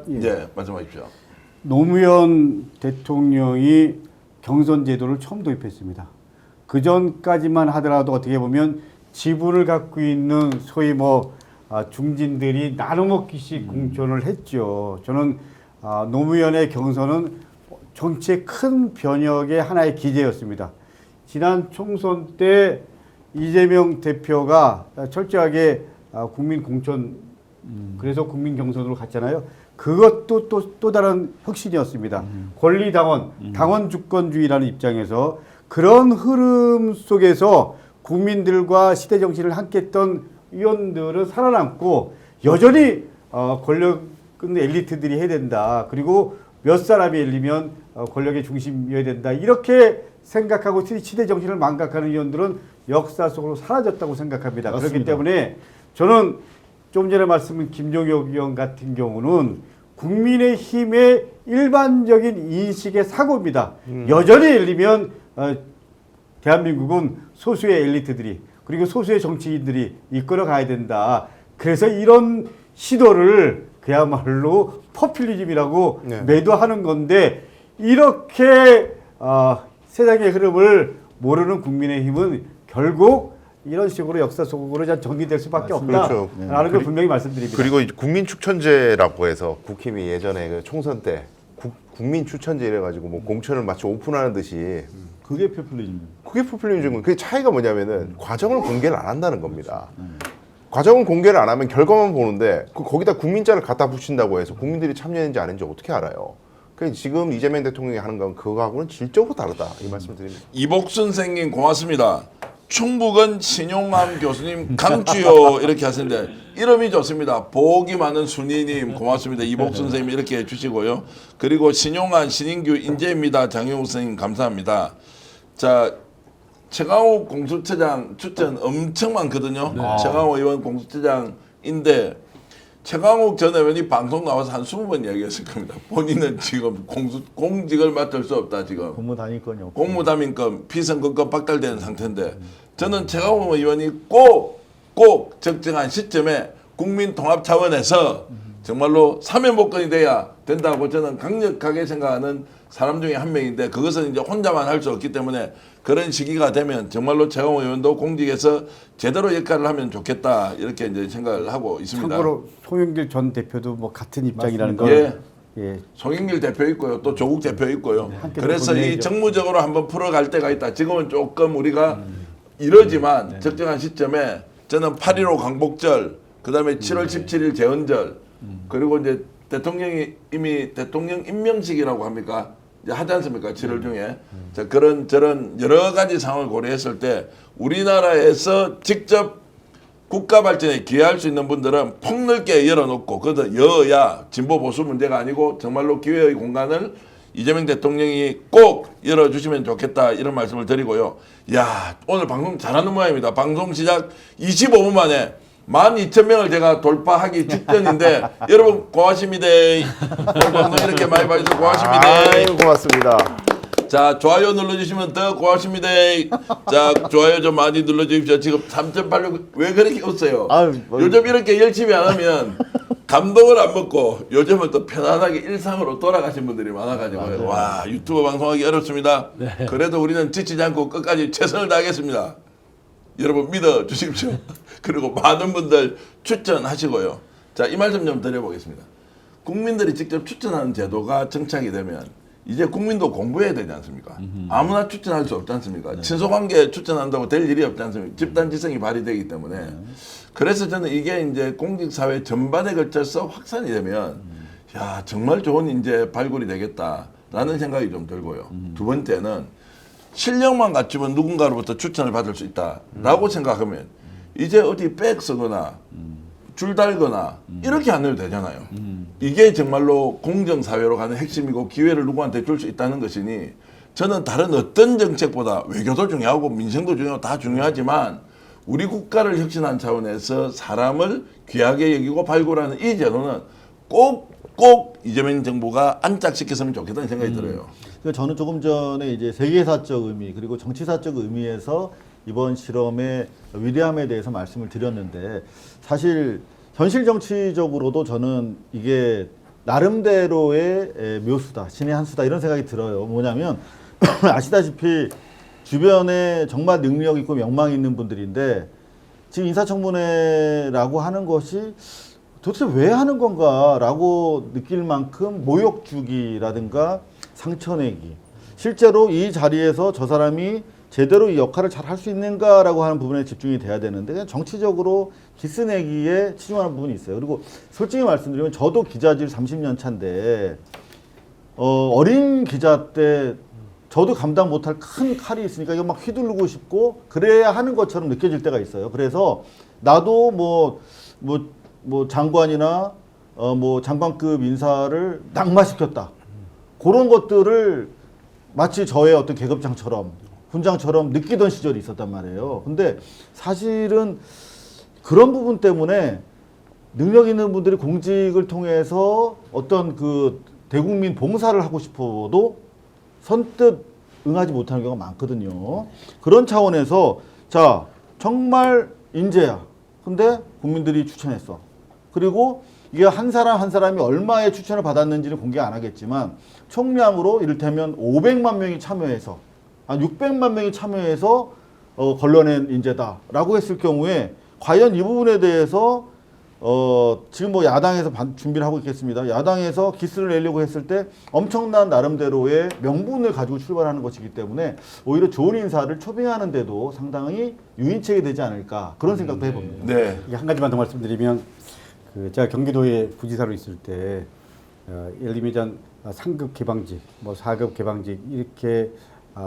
A: 말씀하십시오.
E: 노무현 대통령이 경선 제도를 처음 도입했습니다. 그 전까지만 하더라도 어떻게 보면 지분을 갖고 있는 소위 중진들이 나눠먹기식 공천을 했죠. 저는 노무현의 경선은 정치의 큰 변혁의 하나의 기제였습니다. 지난 총선 때 이재명 대표가 철저하게 국민 공천 그래서 국민 경선으로 갔잖아요. 그것도 또 다른 혁신이었습니다. 권리당원, 당원 주권주의라는 입장에서 그런 흐름 속에서 국민들과 시대 정신을 함께했던 의원들은 살아남고 여전히 권력은 엘리트들이 해야 된다. 그리고 몇 사람이 엘리면 권력의 중심이어야 된다. 이렇게 생각하고 시대 정신을 망각하는 의원들은 역사 속으로 사라졌다고 생각합니다.
B: 맞습니다.
E: 그렇기 때문에 저는 좀 전에 말씀한 김종혁 의원 같은 경우는 국민의힘의 일반적인 인식의 사고입니다. 여전히 엘리면 대한민국은 소수의 엘리트들이 그리고 소수의 정치인들이 이끌어 가야 된다. 그래서 이런 시도를 그야말로 포퓰리즘이라고 매도하는 건데 이렇게 세상의 흐름을 모르는 국민의힘은 결국 이런 식으로 역사 속으로 정리될 수밖에
F: 그렇죠.
E: 없다라는 걸 분명히 말씀드립니다.
F: 그리고 국민 추천제라고 해서 국힘이 예전에 그 총선 때 국민 추천제 이래가지고 공천을 마치 오픈하는 듯이
B: 그게 포퓰리즘입니다.
F: 그게 포퓰리즘은 그 차이가 뭐냐면은 과정을 공개를 안 한다는 겁니다. 과정을 공개를 안 하면 결과만 보는데 거기다 국민자를 갖다 붙인다고 해서 국민들이 참여했는지 안 했는지 어떻게 알아요? 그러니까 지금 이재명 대통령이 하는 건 그거하고는 질적으로 다르다 이 말씀을 드립니다.
A: 이복 선생님 고맙습니다. 충북은 신용암 교수님 강주요 이렇게 하시는데 이름이 좋습니다. 복이 많은 순이님 고맙습니다. 이복 선생님 이렇게 해주시고요. 그리고 신용암 신인규 인재입니다. 장영욱 선생님 감사합니다. 자 최강욱 공수처장 추천 엄청 많거든요. 최강욱 의원 공수처장인데 최강욱 전 의원이 방송 나와서 한 20번 이야기했을 겁니다. 본인은 지금 공직을 맡을 수 없다 지금.
B: 공무단위권이 없고.
A: 공무담임권, 피선거권 박탈되는 상태인데 저는 최강욱 의원이 꼭 적정한 시점에 국민 통합 차원에서 정말로 사면복권이 돼야 된다고 저는 강력하게 생각하는 사람 중에 한 명인데 그것은 이제 혼자만 할 수 없기 때문에 그런 시기가 되면 정말로 최강욱 의원도 공직에서 제대로 역할을 하면 좋겠다 이렇게 이제 생각을 하고 있습니다.
E: 참고로 송영길 전 대표도 같은 입장이라는
A: 맞습니다.
E: 걸. 예.
A: 송영길 대표 있고요. 또 조국 대표 있고요.
E: 함께
A: 그래서 이
E: 본인이죠.
A: 정무적으로 한번 풀어갈 때가 있다. 지금은 조금 우리가 이러지만 적정한 시점에 저는 8.15 강복절, 그 다음에 7월 17일 재헌절, 그리고 이제 대통령이 이미 대통령 임명식이라고 합니까? 이제 하지 않습니까? 7월 중에. 자, 저런 여러 가지 상황을 고려했을 때 우리나라에서 직접 국가 발전에 기여할 수 있는 분들은 폭넓게 열어놓고 그것도 여야 진보 보수 문제가 아니고 정말로 기회의 공간을 이재명 대통령이 꼭 열어주시면 좋겠다 이런 말씀을 드리고요. 야 오늘 방송 잘하는 모양입니다. 방송 시작 25분 만에 12,000명을 제가 돌파하기 직전인데 여러분 고맙습니다. 오늘 방송 이렇게 많이 봐주셔서 고맙습니다.
F: 아유 고맙습니다.
A: 자 좋아요 눌러주시면 더 고맙습니다. 자 좋아요 좀 많이 눌러주십시오. 지금 3.86 왜 그렇게 웃어요? 요즘 이렇게 열심히 안 하면 감동을 안 먹고 요즘은 또 편안하게 일상으로 돌아가신 분들이 많아가지고 와 유튜브 방송하기 어렵습니다. 그래도 우리는 지치지 않고 끝까지 최선을 다하겠습니다. 여러분 믿어 주십시오. 그리고 많은 분들 추천하시고요. 자 이 말씀 좀 드려보겠습니다. 국민들이 직접 추천하는 제도가 정착이 되면 이제 국민도 공부해야 되지 않습니까? 아무나 추천할 수 없지 않습니까? 친소관계 추천한다고 될 일이 없지 않습니까? 집단지성이 발휘되기 때문에. 그래서 저는 이게 이제 공직사회 전반에 걸쳐서 확산이 되면 야 정말 좋은 인재 발굴이 되겠다라는 생각이 좀 들고요. 두 번째는 실력만 갖추면 누군가로부터 추천을 받을 수 있다라고 생각하면 이제 어디 백 쓰거나 줄 달거나 이렇게 안 해도 되잖아요. 이게 정말로 공정사회로 가는 핵심이고 기회를 누구한테 줄 수 있다는 것이니 저는 다른 어떤 정책보다 외교도 중요하고 민생도 중요하고 다 중요하지만 우리 국가를 혁신한 차원에서 사람을 귀하게 여기고 발굴하는 이 제도는 꼭 이재명 정부가 안착시켰으면 좋겠다는 생각이 들어요.
B: 그러니까 저는 조금 전에 이제 세계사적 의미 그리고 정치사적 의미에서 이번 실험의 위대함에 대해서 말씀을 드렸는데 사실 현실 정치적으로도 저는 이게 나름대로의 묘수다, 신의 한 수다 이런 생각이 들어요. 뭐냐면 아시다시피 주변에 정말 능력 있고 명망 있는 분들인데 지금 인사청문회라고 하는 것이 도대체 왜 하는 건가라고 느낄 만큼 모욕 주기라든가 상처내기 실제로 이 자리에서 저 사람이 제대로 이 역할을 잘 할 수 있는가라고 하는 부분에 집중이 돼야 되는데 그냥 정치적으로 기스내기에 치중하는 부분이 있어요. 그리고 솔직히 말씀드리면 저도 기자질 30년 차인데 어린 기자 때 저도 감당 못할 큰 칼이 있으니까 이거 막 휘두르고 싶고 그래야 하는 것처럼 느껴질 때가 있어요. 그래서 나도 뭐 장관이나 뭐 장관급 인사를 낙마시켰다. 그런 것들을 마치 저의 어떤 계급장처럼 훈장처럼 느끼던 시절이 있었단 말이에요. 근데 사실은 그런 부분 때문에 능력 있는 분들이 공직을 통해서 어떤 그 대국민 봉사를 하고 싶어도 선뜻 응하지 못하는 경우가 많거든요. 그런 차원에서 자 정말 인재야. 근데 국민들이 추천했어. 그리고 이게 한 사람 한 사람이 얼마의 추천을 받았는지는 공개 안 하겠지만 총량으로 이를테면 500만 명이 참여해서 한 600만 명이 참여해서 걸러낸 인재다라고 했을 경우에 과연 이 부분에 대해서 지금 뭐 야당에서 준비를 하고 있겠습니다. 야당에서 기스를 내려고 했을 때 엄청난 나름대로의 명분을 가지고 출발하는 것이기 때문에 오히려 좋은 인사를 초빙하는 데도 상당히 유인책이 되지 않을까 그런 생각도 해봅니다.
A: 네.
E: 한 가지만 더 말씀드리면 제가 경기도에 부지사로 있을 때 예를 들면 상급 개방직, 뭐 4급 개방직 이렇게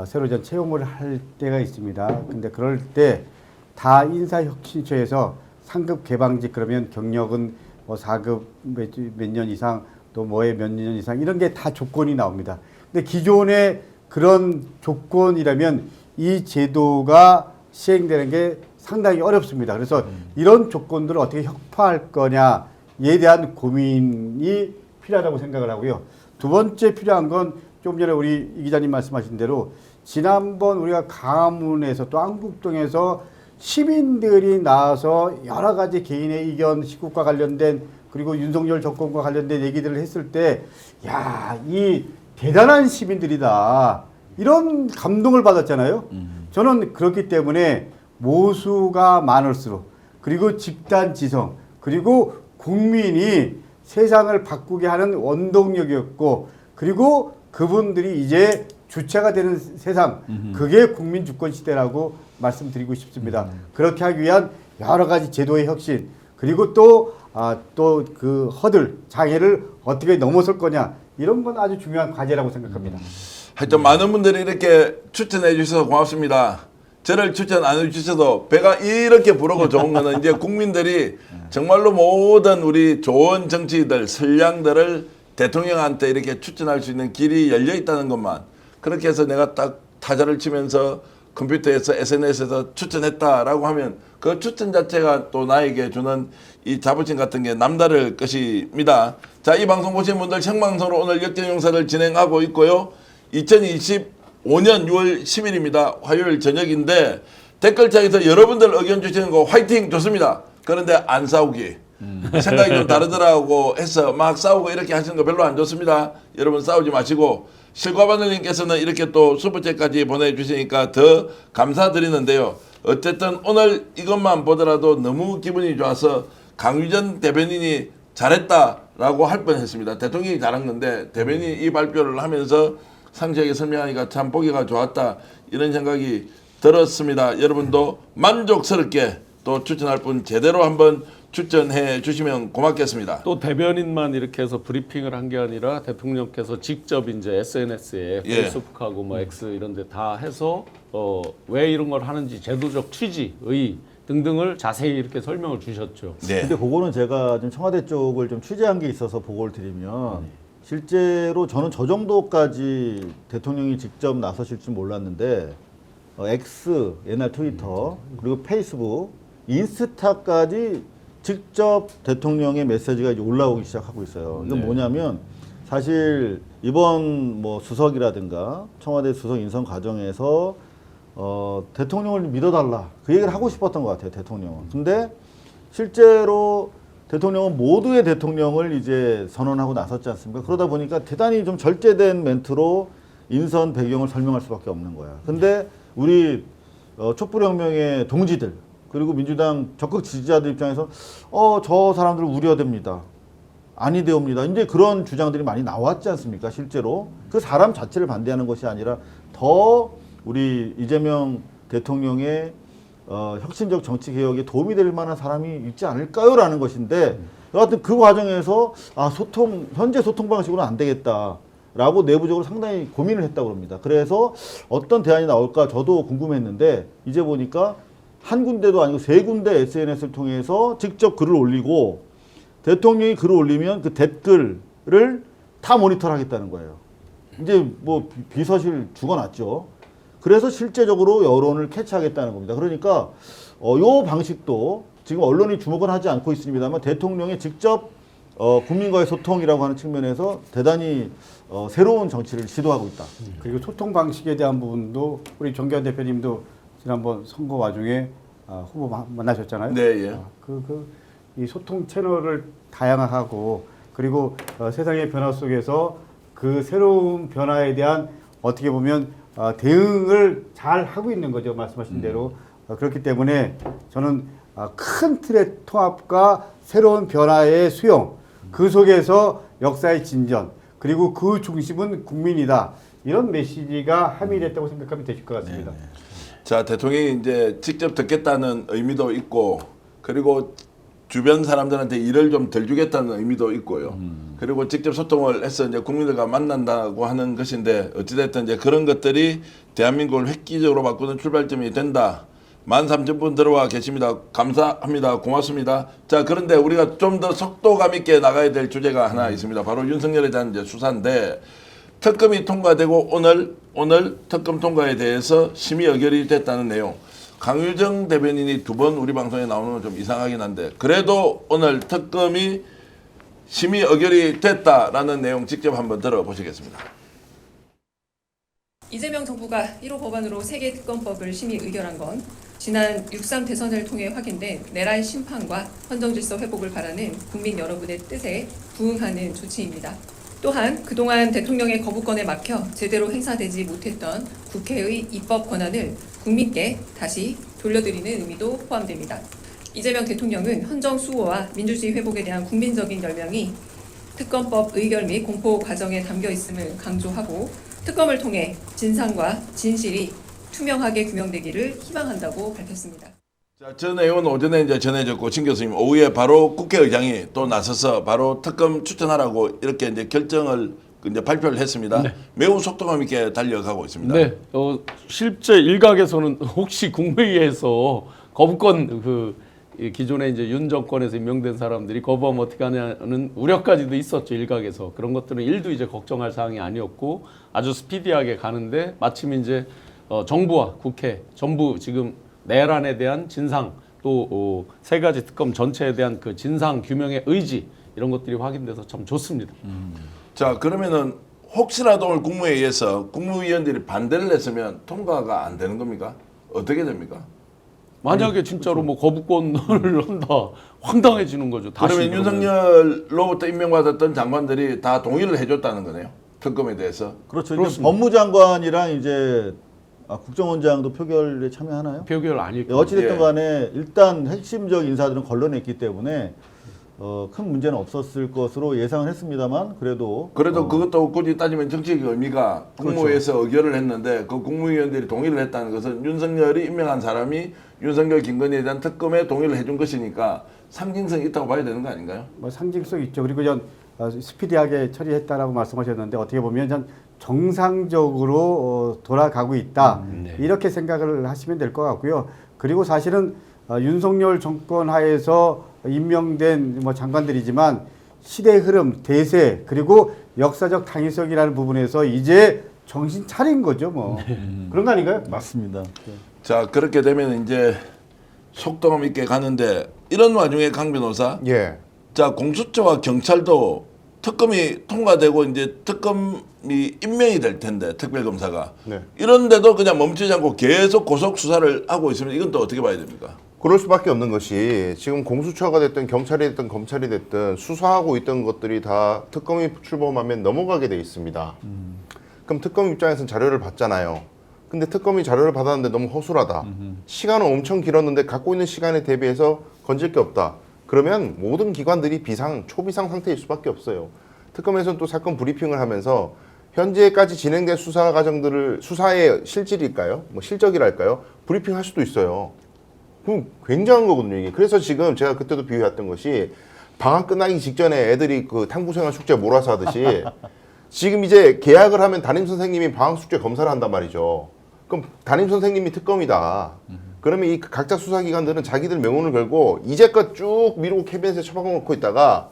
E: 새로 채용을 할 때가 있습니다. 근데 그럴 때 다 인사혁신처에서 상급 개방직 그러면 경력은 뭐 4급 몇 년 이상 또 뭐에 몇 년 이상 이런 게 다 조건이 나옵니다. 근데 기존의 그런 조건이라면 이 제도가 시행되는 게 상당히 어렵습니다. 그래서 이런 조건들을 어떻게 혁파할 거냐에 대한 고민이 필요하다고 생각을 하고요. 두 번째 필요한 건 좀 전에 우리 이 기자님 말씀하신 대로 지난번 우리가 강화문에서 또 안국동에서 시민들이 나와서 여러 가지 개인의 의견, 시국과 관련된 그리고 윤석열 정권과 관련된 얘기들을 했을 때, 야, 이 대단한 시민들이다. 이런 감동을 받았잖아요. 저는 그렇기 때문에 모수가 많을수록 그리고 집단지성 그리고 국민이 세상을 바꾸게 하는 원동력이었고 그리고 그분들이 이제 주체가 되는 세상 그게 국민주권 시대라고 말씀드리고 싶습니다. 그렇게 하기 위한 여러 가지 제도의 혁신 그리고 또 그 허들 장애를 어떻게 넘어설 거냐 이런 건 아주 중요한 과제라고 생각합니다.
A: 하여튼 많은 분들이 이렇게 추천해 주셔서 고맙습니다. 저를 추천 안 해주셔도 배가 이렇게 부르고 좋은 거는 이제 국민들이 정말로 모든 우리 좋은 정치인들, 선량들을 대통령한테 이렇게 추천할 수 있는 길이 열려 있다는 것만 그렇게 해서 내가 딱 타자를 치면서 컴퓨터에서 SNS에서 추천했다라고 하면 그 추천 자체가 또 나에게 주는 이 자부심 같은 게 남다를 것입니다. 자, 이 방송 보신 분들 생방송으로 오늘 역전용사를 진행하고 있고요. 2025년 6월 10일입니다. 화요일 저녁인데 댓글창에서 여러분들 의견 주시는 거 화이팅 좋습니다. 그런데 안 싸우기. 생각이 좀 다르더라고 해서 막 싸우고 이렇게 하시는 거 별로 안 좋습니다. 여러분 싸우지 마시고 실과바늘님께서는 이렇게 또 슈퍼챗까지 보내주시니까 더 감사드리는데요. 어쨌든 오늘 이것만 보더라도 너무 기분이 좋아서 강유전 대변인이 잘했다라고 할 뻔했습니다. 대통령이 잘한 건데 대변인이 이 발표를 하면서 상세하게 설명하니까 참 보기가 좋았다 이런 생각이 들었습니다. 여러분도 만족스럽게 또 추천할 분 제대로 한번 추천해 주시면 고맙겠습니다.
D: 또 대변인만 이렇게 해서 브리핑을 한 게 아니라 대통령께서 직접 이제 SNS에
A: 예.
D: 페이스북하고 뭐 X 이런 데 다 해서 왜 이런 걸 하는지 제도적 취지, 의 등등을 자세히 이렇게 설명을 주셨죠.
A: 네.
B: 근데 그거는 제가 좀 청와대 쪽을 좀 취재한 게 있어서 보고를 드리면 실제로 저는 저 정도까지 대통령이 직접 나서실 줄 몰랐는데 X 옛날 트위터 그리고 페이스북, 인스타까지 직접 대통령의 메시지가 이제 올라오기 시작하고 있어요. 이건
D: 네.
B: 뭐냐면 사실 이번 뭐 수석이라든가 청와대 수석 인선 과정에서 대통령을 믿어달라 그 얘기를 하고 싶었던 것 같아요, 대통령은. 근데 실제로 대통령은 모두의 대통령을 이제 선언하고 나섰지 않습니까? 그러다 보니까 대단히 좀 절제된 멘트로 인선 배경을 설명할 수밖에 없는 거야. 근데 우리 촛불혁명의 동지들 그리고 민주당 적극 지지자들 입장에서 저 사람들 우려됩니다. 아니되옵니다. 이제 그런 주장들이 많이 나왔지 않습니까? 실제로 그 사람 자체를 반대하는 것이 아니라 더 우리 이재명 대통령의 혁신적 정치 개혁에 도움이 될 만한 사람이 있지 않을까요라는 것인데 여하튼 그 과정에서 현재 소통 방식으로는 안 되겠다라고 내부적으로 상당히 고민을 했다고 합니다. 그래서 어떤 대안이 나올까 저도 궁금했는데 이제 보니까 한 군데도 아니고 세 군데 SNS를 통해서 직접 글을 올리고 대통령이 글을 올리면 그 댓글을 다 모니터를 하겠다는 거예요. 이제 뭐 비서실 죽어놨죠. 그래서 실제적으로 여론을 캐치하겠다는 겁니다. 그러니까 요 방식도 지금 언론이 주목은 하지 않고 있습니다만 대통령의 직접 국민과의 소통이라고 하는 측면에서 대단히 새로운 정치를 시도하고 있다.
E: 그리고 소통 방식에 대한 부분도 우리 정기현 대표님도 지난번 선거 와중에 후보 만나셨잖아요.
A: 네, 예.
E: 이 소통 채널을 다양화하고 그리고 세상의 변화 속에서 그 새로운 변화에 대한 어떻게 보면 대응을 잘 하고 있는 거죠. 말씀하신 대로. 그렇기 때문에 저는 큰 틀의 통합과 새로운 변화의 수용, 그 속에서 역사의 진전, 그리고 그 중심은 국민이다. 이런 메시지가 함의됐다고 생각하면 되실 것 같습니다.
A: 자, 대통령이 이제 직접 듣겠다는 의미도 있고, 그리고 주변 사람들한테 일을 좀 덜 주겠다는 의미도 있고요. 그리고 직접 소통을 해서 이제 국민들과 만난다고 하는 것인데, 어찌됐든 이제 그런 것들이 대한민국을 획기적으로 바꾸는 출발점이 된다. 13,000분 들어와 계십니다. 감사합니다. 고맙습니다. 자, 그런데 우리가 좀 더 속도감 있게 나가야 될 주제가 하나 있습니다. 바로 윤석열에 대한 이제 수사인데, 특검이 통과되고 오늘 특검 통과에 대해서 심의 의결이 됐다는 내용. 강유정 대변인이 2번 우리 방송에 나오는 건 좀 이상하긴 한데 그래도 오늘 특검이 심의 의결이 됐다라는 내용 직접 한번 들어보시겠습니다.
C: 이재명 정부가 1호 법안으로 세계 특검법을 심의 의결한 건 지난 6.3 대선을 통해 확인된 내란 심판과 헌정질서 회복을 바라는 국민 여러분의 뜻에 부응하는 조치입니다. 또한 그동안 대통령의 거부권에 막혀 제대로 행사되지 못했던 국회의 입법 권한을 국민께 다시 돌려드리는 의미도 포함됩니다. 이재명 대통령은 헌정 수호와 민주주의 회복에 대한 국민적인 열명이 특검법 의결 및 공포 과정에 담겨 있음을 강조하고 특검을 통해 진상과 진실이 투명하게 규명되기를 희망한다고 밝혔습니다.
A: 자, 전 의원 오전에 이제 전해졌고 신 교수님 오후에 바로 국회의장이 또 나서서 바로 특검 추천하라고 이렇게 이제 결정을 이제 발표를 했습니다.
D: 네.
A: 매우 속도감 있게 달려가고 있습니다.
D: 네, 실제 일각에서는 혹시 국무회의에서 거부권 기존에 이제 윤 정권에서 임명된 사람들이 거부하면 어떻게 하냐는 우려까지도 있었죠. 일각에서 그런 것들은 일도 이제 걱정할 사항이 아니었고 아주 스피디하게 가는데 마침 이제 정부와 국회 전부 지금 내란에 대한 진상 또 세 가지 특검 전체에 대한 그 진상 규명의 의지 이런 것들이 확인돼서 참 좋습니다.
A: 자, 그러면은 혹시라도 오늘 국무회의에서 국무위원들이 반대를 했으면 통과가 안 되는 겁니까? 어떻게 됩니까?
D: 만약에 진짜로 뭐 거부권을 한다 황당해지는 거죠. 다시
A: 그러면 윤석열로부터 임명받았던 장관들이 다 동의를 해줬다는 거네요. 특검에 대해서.
B: 그렇죠. 이제
D: 그렇습니다.
B: 법무장관이랑 이제 국정원장도 표결에 참여하나요?
D: 표결 아닐 거예요.
B: 어찌됐든
A: 예.
B: 간에 일단 핵심적 인사들은 걸러냈기 때문에 큰 문제는 없었을 것으로 예상을 했습니다만 그래도
A: 그것도 굳이 따지면 정치적 의미가 국무회에서 의결을 했는데 그 국무위원들이 동의를 했다는 것은 윤석열이 임명한 사람이 윤석열 김건희에 대한 특검에 동의를 해준 것이니까 상징성이 있다고 봐야 되는 거 아닌가요?
E: 뭐 상징성 있죠. 그리고 스피디하게 처리했다라고 말씀하셨는데 어떻게 보면 전 정상적으로 돌아가고 있다 이렇게 생각을 하시면 될 것 같고요. 그리고 사실은 윤석열 정권 하에서 임명된 뭐 장관들이지만 시대의 흐름, 대세 그리고 역사적 당위성이라는 부분에서 이제 정신 차린 거죠, 뭐 그런 거 아닌가요?
B: 맞습니다.
A: 자, 그렇게 되면 이제 속도감 있게 가는데 이런 와중에 강 변호사,
F: 예.
A: 자, 공수처와 경찰도 특검이 통과되고 이제 특검이 임명이 될 텐데 특별검사가
F: 네.
A: 이런데도 그냥 멈추지 않고 계속 고속 수사를 하고 있으면 이건 또 어떻게 봐야 됩니까?
F: 그럴 수밖에 없는 것이 지금 공수처가 됐든 경찰이 됐든 검찰이 됐든 수사하고 있던 것들이 다 특검이 출범하면 넘어가게 돼 있습니다. 그럼 특검 입장에서는 자료를 받잖아요. 근데 특검이 자료를 받았는데 너무 허술하다. 시간은 엄청 길었는데 갖고 있는 시간에 대비해서 건질 게 없다. 그러면 모든 기관들이 초비상 상태일 수밖에 없어요. 특검에서는 또 사건 브리핑을 하면서 현재까지 진행된 수사 과정들을 수사의 실질일까요? 뭐 실적이랄까요? 브리핑할 수도 있어요. 그럼 굉장한 거거든요, 이게. 그래서 지금 제가 그때도 비유했던 것이 방학 끝나기 직전에 애들이 그 탕부생활 숙제 몰아서 하듯이 지금 이제 계약을 하면 담임 선생님이 방학 숙제 검사를 한단 말이죠. 그럼 담임 선생님이 특검이다. 그러면 이 각자 수사기관들은 자기들 명운을 걸고 이제껏 쭉 미루고 캐비넷에 처박아놓고 있다가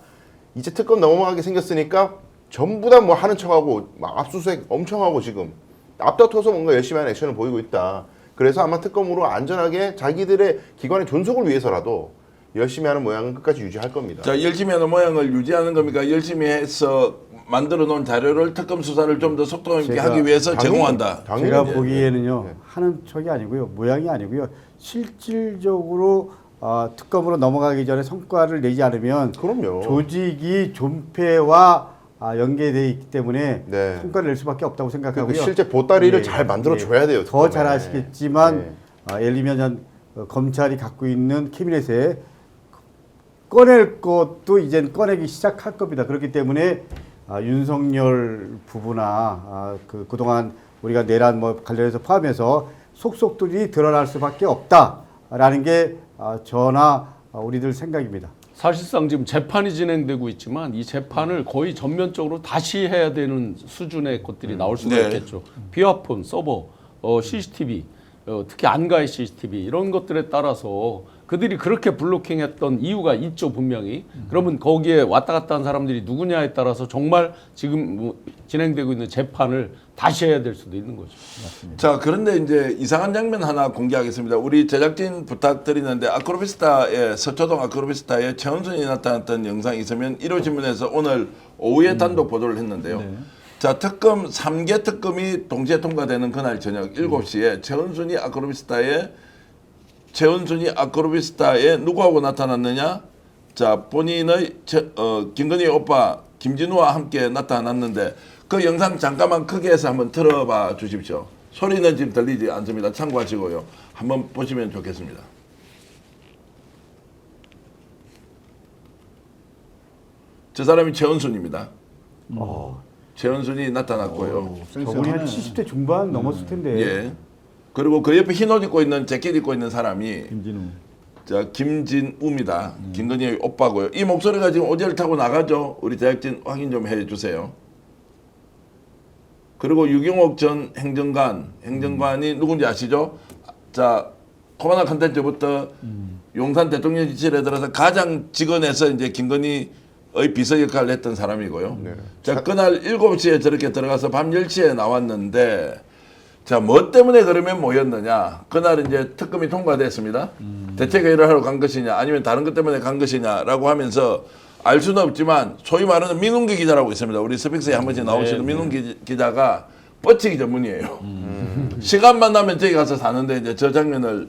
F: 이제 특검 넘어가게 생겼으니까 전부 다 뭐 하는 척하고 막 압수수색 엄청 하고 지금 앞다퉈서 뭔가 열심히 하는 액션을 보이고 있다. 그래서 아마 특검으로 안전하게 자기들의 기관의 존속을 위해서라도 열심히 하는 모양은 끝까지 유지할 겁니다.
A: 자, 열심히 하는 모양을 유지하는 겁니까? 열심히 해서 만들어 놓은 자료를 특검 수사를 좀 더 속도감 있게 하기 위해서 제공한다.
F: 당연히
E: 제가
F: 이제.
E: 보기에는요
F: 네.
E: 하는 척이 아니고요 모양이 아니고요 실질적으로 특검으로 넘어가기 전에 성과를 내지 않으면
F: 그럼요.
E: 조직이 존폐와 연계되어 있기 때문에
F: 네.
E: 성과를 낼 수밖에 없다고 생각하고요.
F: 실제 보따리를
E: 예,
F: 잘 만들어 줘야 돼요.
E: 더
F: 특검에.
E: 잘 아시겠지만
F: 네.
E: 예를 들면 검찰이 갖고 있는 캐비넷에 꺼낼 것도 이젠 꺼내기 시작할 겁니다. 그렇기 때문에 윤석열 부부나 그동안 우리가 내란 뭐 관련해서 포함해서 속속들이 드러날 수밖에 없다라는 게 저나 우리들 생각입니다.
D: 사실상 지금 재판이 진행되고 있지만 이 재판을 거의 전면적으로 다시 해야 되는 수준의 것들이 나올 수가
A: 네.
D: 있겠죠. 비화폰, 서버, CCTV, 특히 안가의 CCTV 이런 것들에 따라서 그들이 그렇게 블로킹했던 이유가 있죠, 분명히. 그러면 거기에 왔다 갔다 한 사람들이 누구냐에 따라서 정말 지금 진행되고 있는 재판을 다시 해야 될 수도 있는 거죠.
A: 자, 그런데 이제 이상한 장면 하나 공개하겠습니다. 우리 제작진 부탁드리는데 아크로비스타의 서초동 아크로비스타에 최은순이 나타났던 영상이 있으면 1호 신문에서 오늘 오후에 단독 보도를 했는데요. 자, 특검 3개 특검이 동시에 통과되는 그날 저녁 7시에 최은순이 아크로비스타에 누구하고 나타났느냐? 자, 본인의 김건희 오빠 김진우와 함께 나타났는데 그 영상 잠깐만 크게 해서 한번 틀어봐 주십시오. 소리는 지금 들리지 않습니다. 참고하시고요. 한번 보시면 좋겠습니다. 저 사람이 최은순입니다. 최은순이 나타났고요.
E: 우리 한 70대 중반 넘었을 텐데.
A: 예. 그리고 그 옆에 흰 옷 입고 있는 재킷 입고 있는 사람이
B: 김진우.
A: 자, 김진우입니다. 김건희의 오빠고요. 이 목소리가 지금 오디오를 타고 나가죠. 우리 제작진 확인 좀 해주세요. 그리고 유경옥 전 행정관이 누군지 아시죠? 자, 코로나 컨텐츠부터 용산 대통령실에 들어서 가장 직원에서 이제 김건희의 비서 역할을 했던 사람이고요.
F: 네.
A: 자, 그날 7시에 저렇게 들어가서 밤 10시에 나왔는데 자, 뭐 때문에 그러면 모였느냐? 그날 이제 특검이 통과됐습니다. 대책회의를 하러 간 것이냐, 아니면 다른 것 때문에 간 것이냐라고 하면서 알 수는 없지만 소위 말하는 민웅기 기자라고 있습니다. 우리 스픽스에 한 번씩 나오시는 민웅기 기자가 뻗치기 전문이에요. 시간만 나면 저기 가서 사는데 이제 저 장면을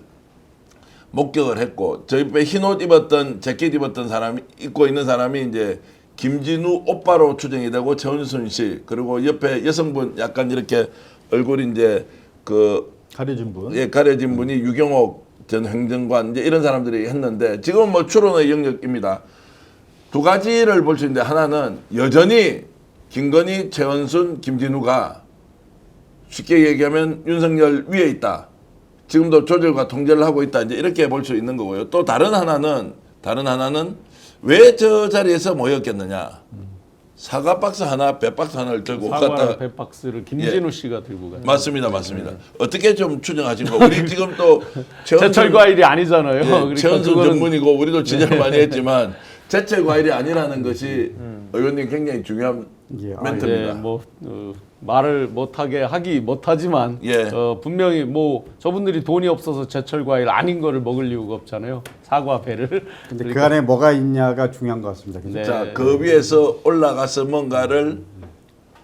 A: 목격을 했고 저 옆에 흰 옷 입었던 재킷 입었던 사람이 입고 있는 사람이 이제 김진우 오빠로 추정이 되고 최은순 씨 그리고 옆에 여성분 약간 이렇게 얼굴이 이제
B: 가려진 분.
A: 예, 가려진 분이 유경옥 전 행정관 이제 이런 사람들이 했는데 지금 뭐 추론의 영역입니다. 두 가지를 볼 수 있는데 하나는 여전히 김건희, 최원순, 김진우가 쉽게 얘기하면 윤석열 위에 있다. 지금도 조절과 통제를 하고 있다. 이제 이렇게 볼 수 있는 거고요. 또 다른 하나는 왜 저 자리에서 모였겠느냐. 사과 박스 하나, 배 박스 하나를 들고
D: 사과랑
A: 갔다.
D: 배박스를 김진우 씨가 들고 갔어요.
A: 맞습니다, 맞습니다. 어떻게 좀 추정하신 거? 우리 지금 또
D: 제철 과일이 아니잖아요.
A: 예,
D: 그러니까
A: 최은순
D: 그거는
A: 전문이고 우리도 지적을 많이 했지만 제철 과일이 아니라는 것이 의원님 굉장히 중요한
E: 예,
A: 멘트입니다.
D: 예, 뭐 말을 못하게 하기 못하지만
A: 예.
D: 분명히 뭐 저분들이 돈이 없어서 제철 과일 아닌 거를 먹을 이유가 없잖아요. 사과 배를.
E: 근데 그 안에 뭐가 있냐가 중요한 것 같습니다. 그죠?
D: 네.
A: 자, 그 위에서 올라가서 뭔가를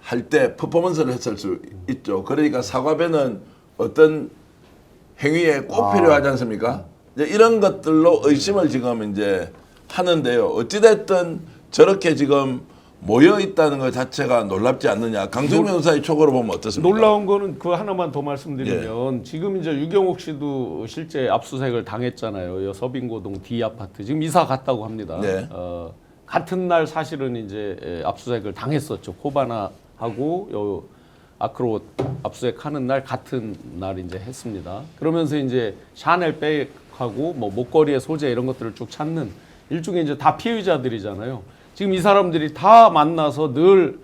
A: 할 때 퍼포먼스를 했을 수 있죠. 그러니까 사과배는 어떤 행위에 꼭 필요하지 않습니까? 이제 이런 것들로 의심을 지금 이제 하는데요. 어찌됐든 저렇게 지금 모여 있다는 것 자체가 놀랍지 않느냐. 강승 변호사의 촉으로 보면 어떻습니까?
D: 놀라운 거는 그 하나만 더 말씀드리면 지금 이제 유경옥 씨도 실제 압수수색을 당했잖아요. 요 서빙고동 D 아파트 지금 이사 갔다고 합니다.
A: 네.
D: 같은 날 사실은 이제 압수수색을 당했었죠. 코바나하고 요 아크로 압수수색하는 날 같은 날 이제 했습니다. 그러면서 이제 샤넬 백하고 뭐 목걸이의 소재 이런 것들을 쭉 찾는 일종의 이제 다 피의자들이잖아요. 지금 이 사람들이 다 만나서 늘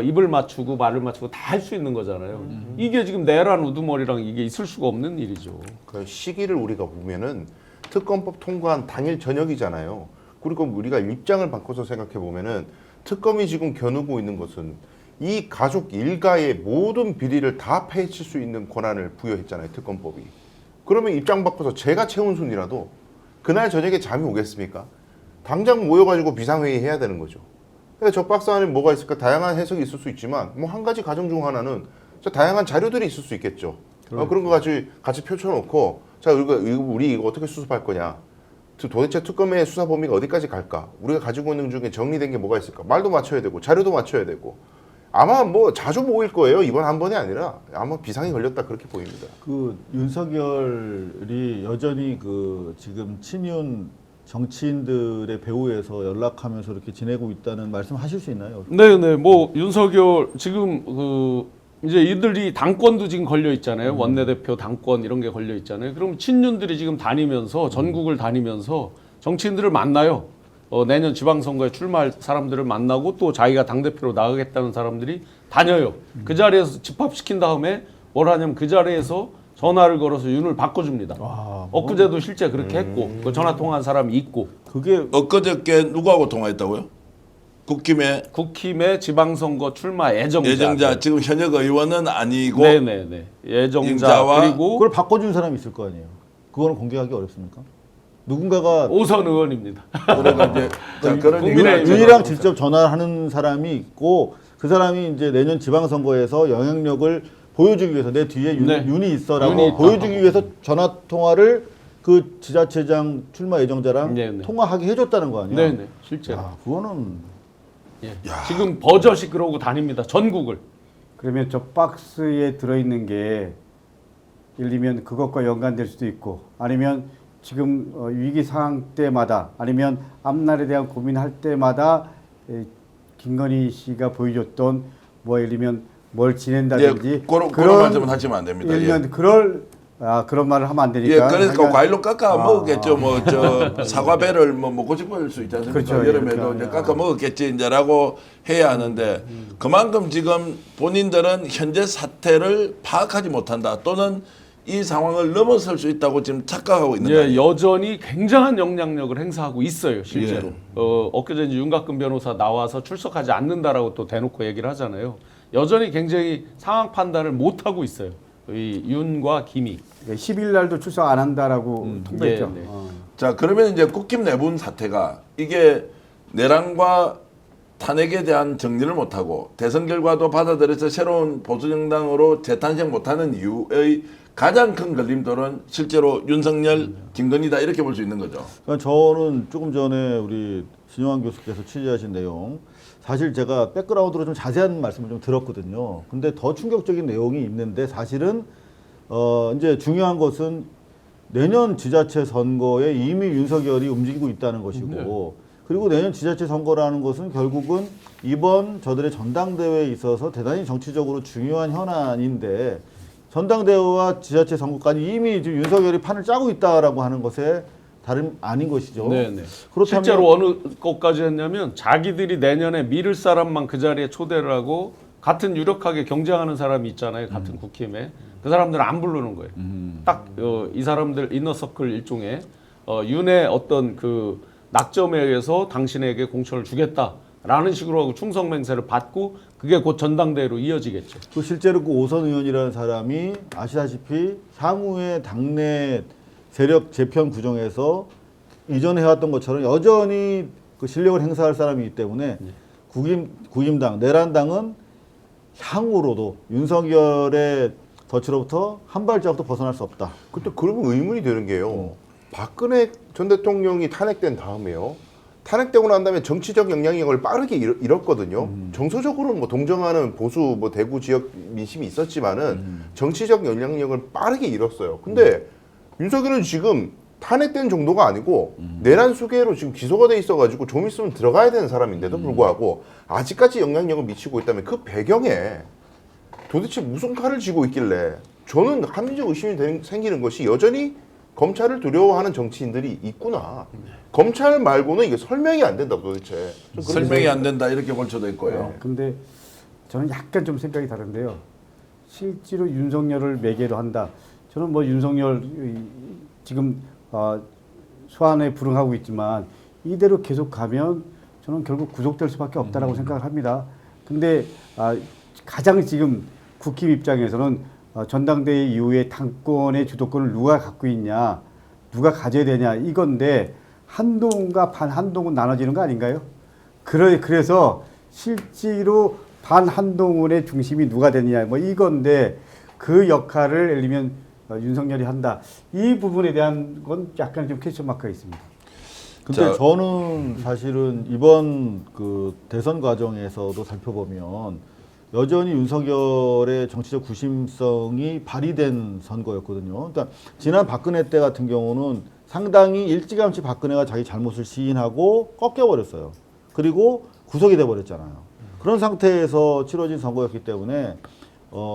D: 입을 맞추고 말을 맞추고 다 할 수 있는 거잖아요. 이게 지금 내란 우두머리랑 이게 있을 수가 없는 일이죠.
F: 그 시기를 우리가 보면은 특검법 통과한 당일 저녁이잖아요. 그리고 우리가 입장을 바꿔서 생각해 보면은 특검이 지금 겨누고 있는 것은 이 가족 일가의 모든 비리를 다 파헤칠 수 있는 권한을 부여했잖아요. 특검법이. 그러면 입장 바꿔서 제가 최은순이라도 그날 저녁에 잠이 오겠습니까? 당장 모여가지고 비상회의 해야 되는 거죠. 그러니까 저 박스 안에 뭐가 있을까? 다양한 해석이 있을 수 있지만 뭐 한 가지 가정 중 하나는 저 다양한 자료들이 있을 수 있겠죠. 그런 거 같이 펼쳐놓고 자 우리 이거 어떻게 수습할 거냐? 도대체 특검의 수사 범위가 어디까지 갈까? 우리가 가지고 있는 중에 정리된 게 뭐가 있을까? 말도 맞춰야 되고 자료도 맞춰야 되고 아마 뭐 자주 모일 거예요. 이번 한 번이 아니라 아마 비상이 걸렸다 그렇게 보입니다.
B: 그 윤석열이 여전히 그 지금 친윤 정치인들의 배후에서 연락하면서 이렇게 지내고 있다는 말씀하실 수 있나요?
D: 네네. 뭐 윤석열 지금 그 이제 이들이 당권도 지금 걸려 있잖아요. 원내대표 당권 이런 게 걸려 있잖아요. 그럼 친윤들이 지금 다니면서 전국을 다니면서 정치인들을 만나요. 내년 지방선거에 출마할 사람들을 만나고 또 자기가 당대표로 나가겠다는 사람들이 다녀요. 그 자리에서 집합시킨 다음에 뭘 하냐면 그 자리에서 전화를 걸어서 윤을 바꿔줍니다. 엊그제도 실제 그렇게 했고 그 전화 통화한 사람이 있고
B: 그게
A: 엊그저께 누구하고 통화했다고요?
D: 국힘의 지방선거 출마 예정자.
A: 지금 현역 의원은 아니고
D: 네네네. 예정자
A: 인자와
D: 그리고
B: 그걸 바꿔준 사람이 있을 거 아니에요. 그거는 공개하기 어렵습니까? 누군가가
D: 오선 의원입니다.
A: 그러니까 이제 자, 그런
D: 국민의힘
A: 얘기를
B: 윤이랑 직접 전화하는 사람이 있고 그 사람이 이제 내년 지방선거에서 영향력을 보여주기 위해서 내 뒤에
D: 네.
B: 윤이 있어라고
D: 윤이 있다.
B: 보여주기 위해서 전화 통화를 그 지자체장 출마 예정자랑
D: 네네.
B: 통화하게 해줬다는 거 아니야?
D: 네네. 실제로.
B: 야, 그거는
D: 예. 지금 버젓이 그러고 다닙니다. 전국을.
E: 그러면 저 박스에 들어있는 게 예를 들면 그것과 연관될 수도 있고 아니면 지금 위기 상황 때마다 아니면 앞날에 대한 고민할 때마다 김건희 씨가 보여줬던 뭐 예를 들면 뭘 지낸다든지
A: 그런 말씀은 하시면 안 됩니다.
E: 예를 들면 그런 말을 하면 안 되니까.
A: 예, 그러니까
E: 그러니까
A: 과일로 깎아 먹었겠죠. 뭐 저 사과배를 뭐 먹고 싶을 수 있지 않습니까?
E: 그렇죠.
A: 여름에도
E: 그러니까.
A: 이제 깎아 먹었겠지 이제라고 해야 하는데 그만큼 지금 본인들은 현재 사태를 파악하지 못한다 또는 이 상황을 넘어설 수 있다고 지금 착각하고 있는
D: 예,
A: 거예요.
D: 여전히 굉장한 영향력을 행사하고 있어요, 실제로.
A: 예.
D: 엊그제 이제 윤곽근 변호사 나와서 출석하지 않는다라고 또 대놓고 얘기를 하잖아요. 여전히 굉장히 상황 판단을 못 하고 있어요. 이 윤과 김이.
E: 10일 날도 출석 안 한다라고 통보했죠.
D: 네, 네.
A: 자 그러면 이제 국힘 내분 사태가 이게 내란과 탄핵에 대한 정리를 못하고 대선 결과도 받아들여서 새로운 보수정당으로 재탄생 못하는 이유의 가장 큰 걸림돌은 실제로 윤석열, 김건희다 이렇게 볼 수 있는 거죠.
B: 그러니까 저는 조금 전에 우리 신용환 교수께서 취재하신 내용 사실 제가 백그라운드로 좀 자세한 말씀을 좀 들었거든요. 근데 더 충격적인 내용이 있는데 사실은 이제 중요한 것은 내년 지자체 선거에 이미 윤석열이 움직이고 있다는 것이고 그리고 내년 지자체 선거라는 것은 결국은 이번 저들의 전당대회에 있어서 대단히 정치적으로 중요한 현안인데 전당대회와 지자체 선거까지 이미 지금 윤석열이 판을 짜고 있다라고 하는 것에 다름 아닌 것이죠.
D: 네네.
B: 그렇다면
D: 실제로 어느 것까지 했냐면 자기들이 내년에 밀을 사람만 그 자리에 초대를 하고 같은 유력하게 경쟁하는 사람이 있잖아요. 같은 국힘에. 그 사람들은 안 부르는 거예요. 딱 이 사람들 이너서클 일종의 윤의 어떤 그 낙점에 의해서 당신에게 공천을 주겠다라는 식으로 하고 충성 맹세를 받고 그게 곧 전당대회로 이어지겠죠.
B: 또 실제로 그 오선 의원이라는 사람이 아시다시피 향후에 당내 세력 재편 구정에서 이전에 해왔던 것처럼 여전히 그 실력을 행사할 사람이기 때문에 국임당, 내란당은 향후로도 윤석열의 덫으로부터 한 발자국도 벗어날 수 없다.
F: 근데 그러면 의문이 되는 게요. 박근혜 전 대통령이 탄핵된 다음에요. 탄핵되고 난 다음에 정치적 영향력을 빠르게 잃었거든요. 정서적으로는 뭐 동정하는 보수 뭐 대구 지역 민심이 있었지만은 정치적 영향력을 빠르게 잃었어요. 근데 윤석열은 지금 탄핵된 정도가 아니고 내란 수계로 지금 기소가 돼 있어가지고 좀 있으면 들어가야 되는 사람인데도 불구하고 아직까지 영향력을 미치고 있다면 그 배경에 도대체 무슨 칼을 쥐고 있길래 저는 합리적 의심이 생기는 것이 여전히 검찰을 두려워하는 정치인들이 있구나. 검찰 말고는 이게 설명이 안 된다 도대체.
A: 설명이 안 된다 이렇게 볼 수도 있고요.
E: 근데 저는 약간 좀 생각이 다른데요. 실제로 윤석열을 매개로 한다. 저는 뭐 윤석열 지금 소환에 불응하고 있지만 이대로 계속 가면 저는 결국 구속될 수밖에 없다라고 생각을 합니다. 근데 가장 지금 국힘 입장에서는 전당대회 이후에 당권의 주도권을 누가 갖고 있냐, 누가 가져야 되냐 이건데 한동훈과 반한동훈 나눠지는 거 아닌가요? 그래서 실제로 반한동훈의 중심이 누가 되느냐 뭐 이건데 그 역할을 예를 들면 윤석열이 한다. 이 부분에 대한 건 약간 좀 퀘스천 마크가 있습니다.
B: 근데 저는 사실은 이번 그 대선 과정에서도 살펴보면 여전히 윤석열의 정치적 구심성이 발휘된 선거였거든요. 그러니까 지난 박근혜 때 같은 경우는 상당히 일찌감치 박근혜가 자기 잘못을 시인하고 꺾여버렸어요. 그리고 구속이 돼버렸잖아요. 그런 상태에서 치러진 선거였기 때문에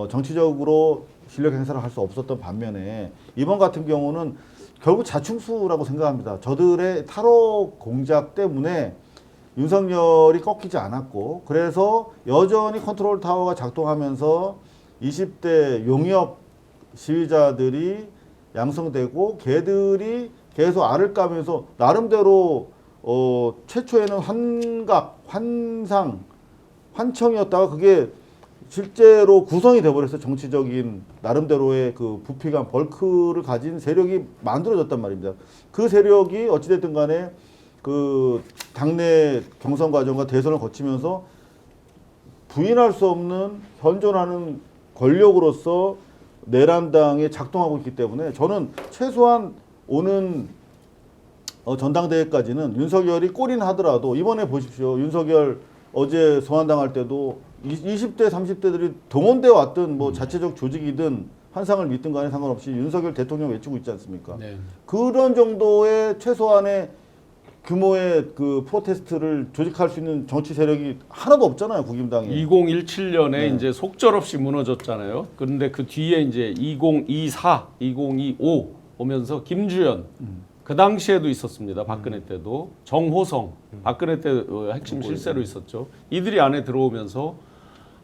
B: 정치적으로 실력 행사를 할 수 없었던 반면에 이번 같은 경우는 결국 자충수라고 생각합니다. 저들의 탈옥 공작 때문에 윤석열이 꺾이지 않았고 그래서 여전히 컨트롤 타워가 작동하면서 20대 용역 시위자들이 양성되고 걔들이 계속 알을 까면서 나름대로 최초에는 환각, 환상, 환청이었다가 그게 실제로 구성이 돼버렸어요. 정치적인 나름대로의 그 부피감, 벌크를 가진 세력이 만들어졌단 말입니다. 그 세력이 어찌됐든 간에 그 당내 경선 과정과 대선을 거치면서 부인할 수 없는 현존하는 권력으로서 내란당에 작동하고 있기 때문에 저는 최소한 오는 전당대회까지는 윤석열이 꼴인 하더라도 이번에 보십시오. 윤석열 어제 소환당할 때도 20대, 30대들이 동원돼 왔든 뭐 자체적 조직이든 환상을 믿든 간에 상관없이 윤석열 대통령 외치고 있지 않습니까?
D: 네.
B: 그런 정도의 최소한의 규모의 그 프로테스트를 조직할 수 있는 정치 세력이 하나도 없잖아요, 국임당에.
D: 2017년에 이제 속절없이 무너졌잖아요. 그런데 그 뒤에 이제 2024, 2025 오면서 김주연 그 당시에도 있었습니다. 박근혜 때도 정호성 박근혜 때 핵심 실세로 있었죠. 이들이 안에 들어오면서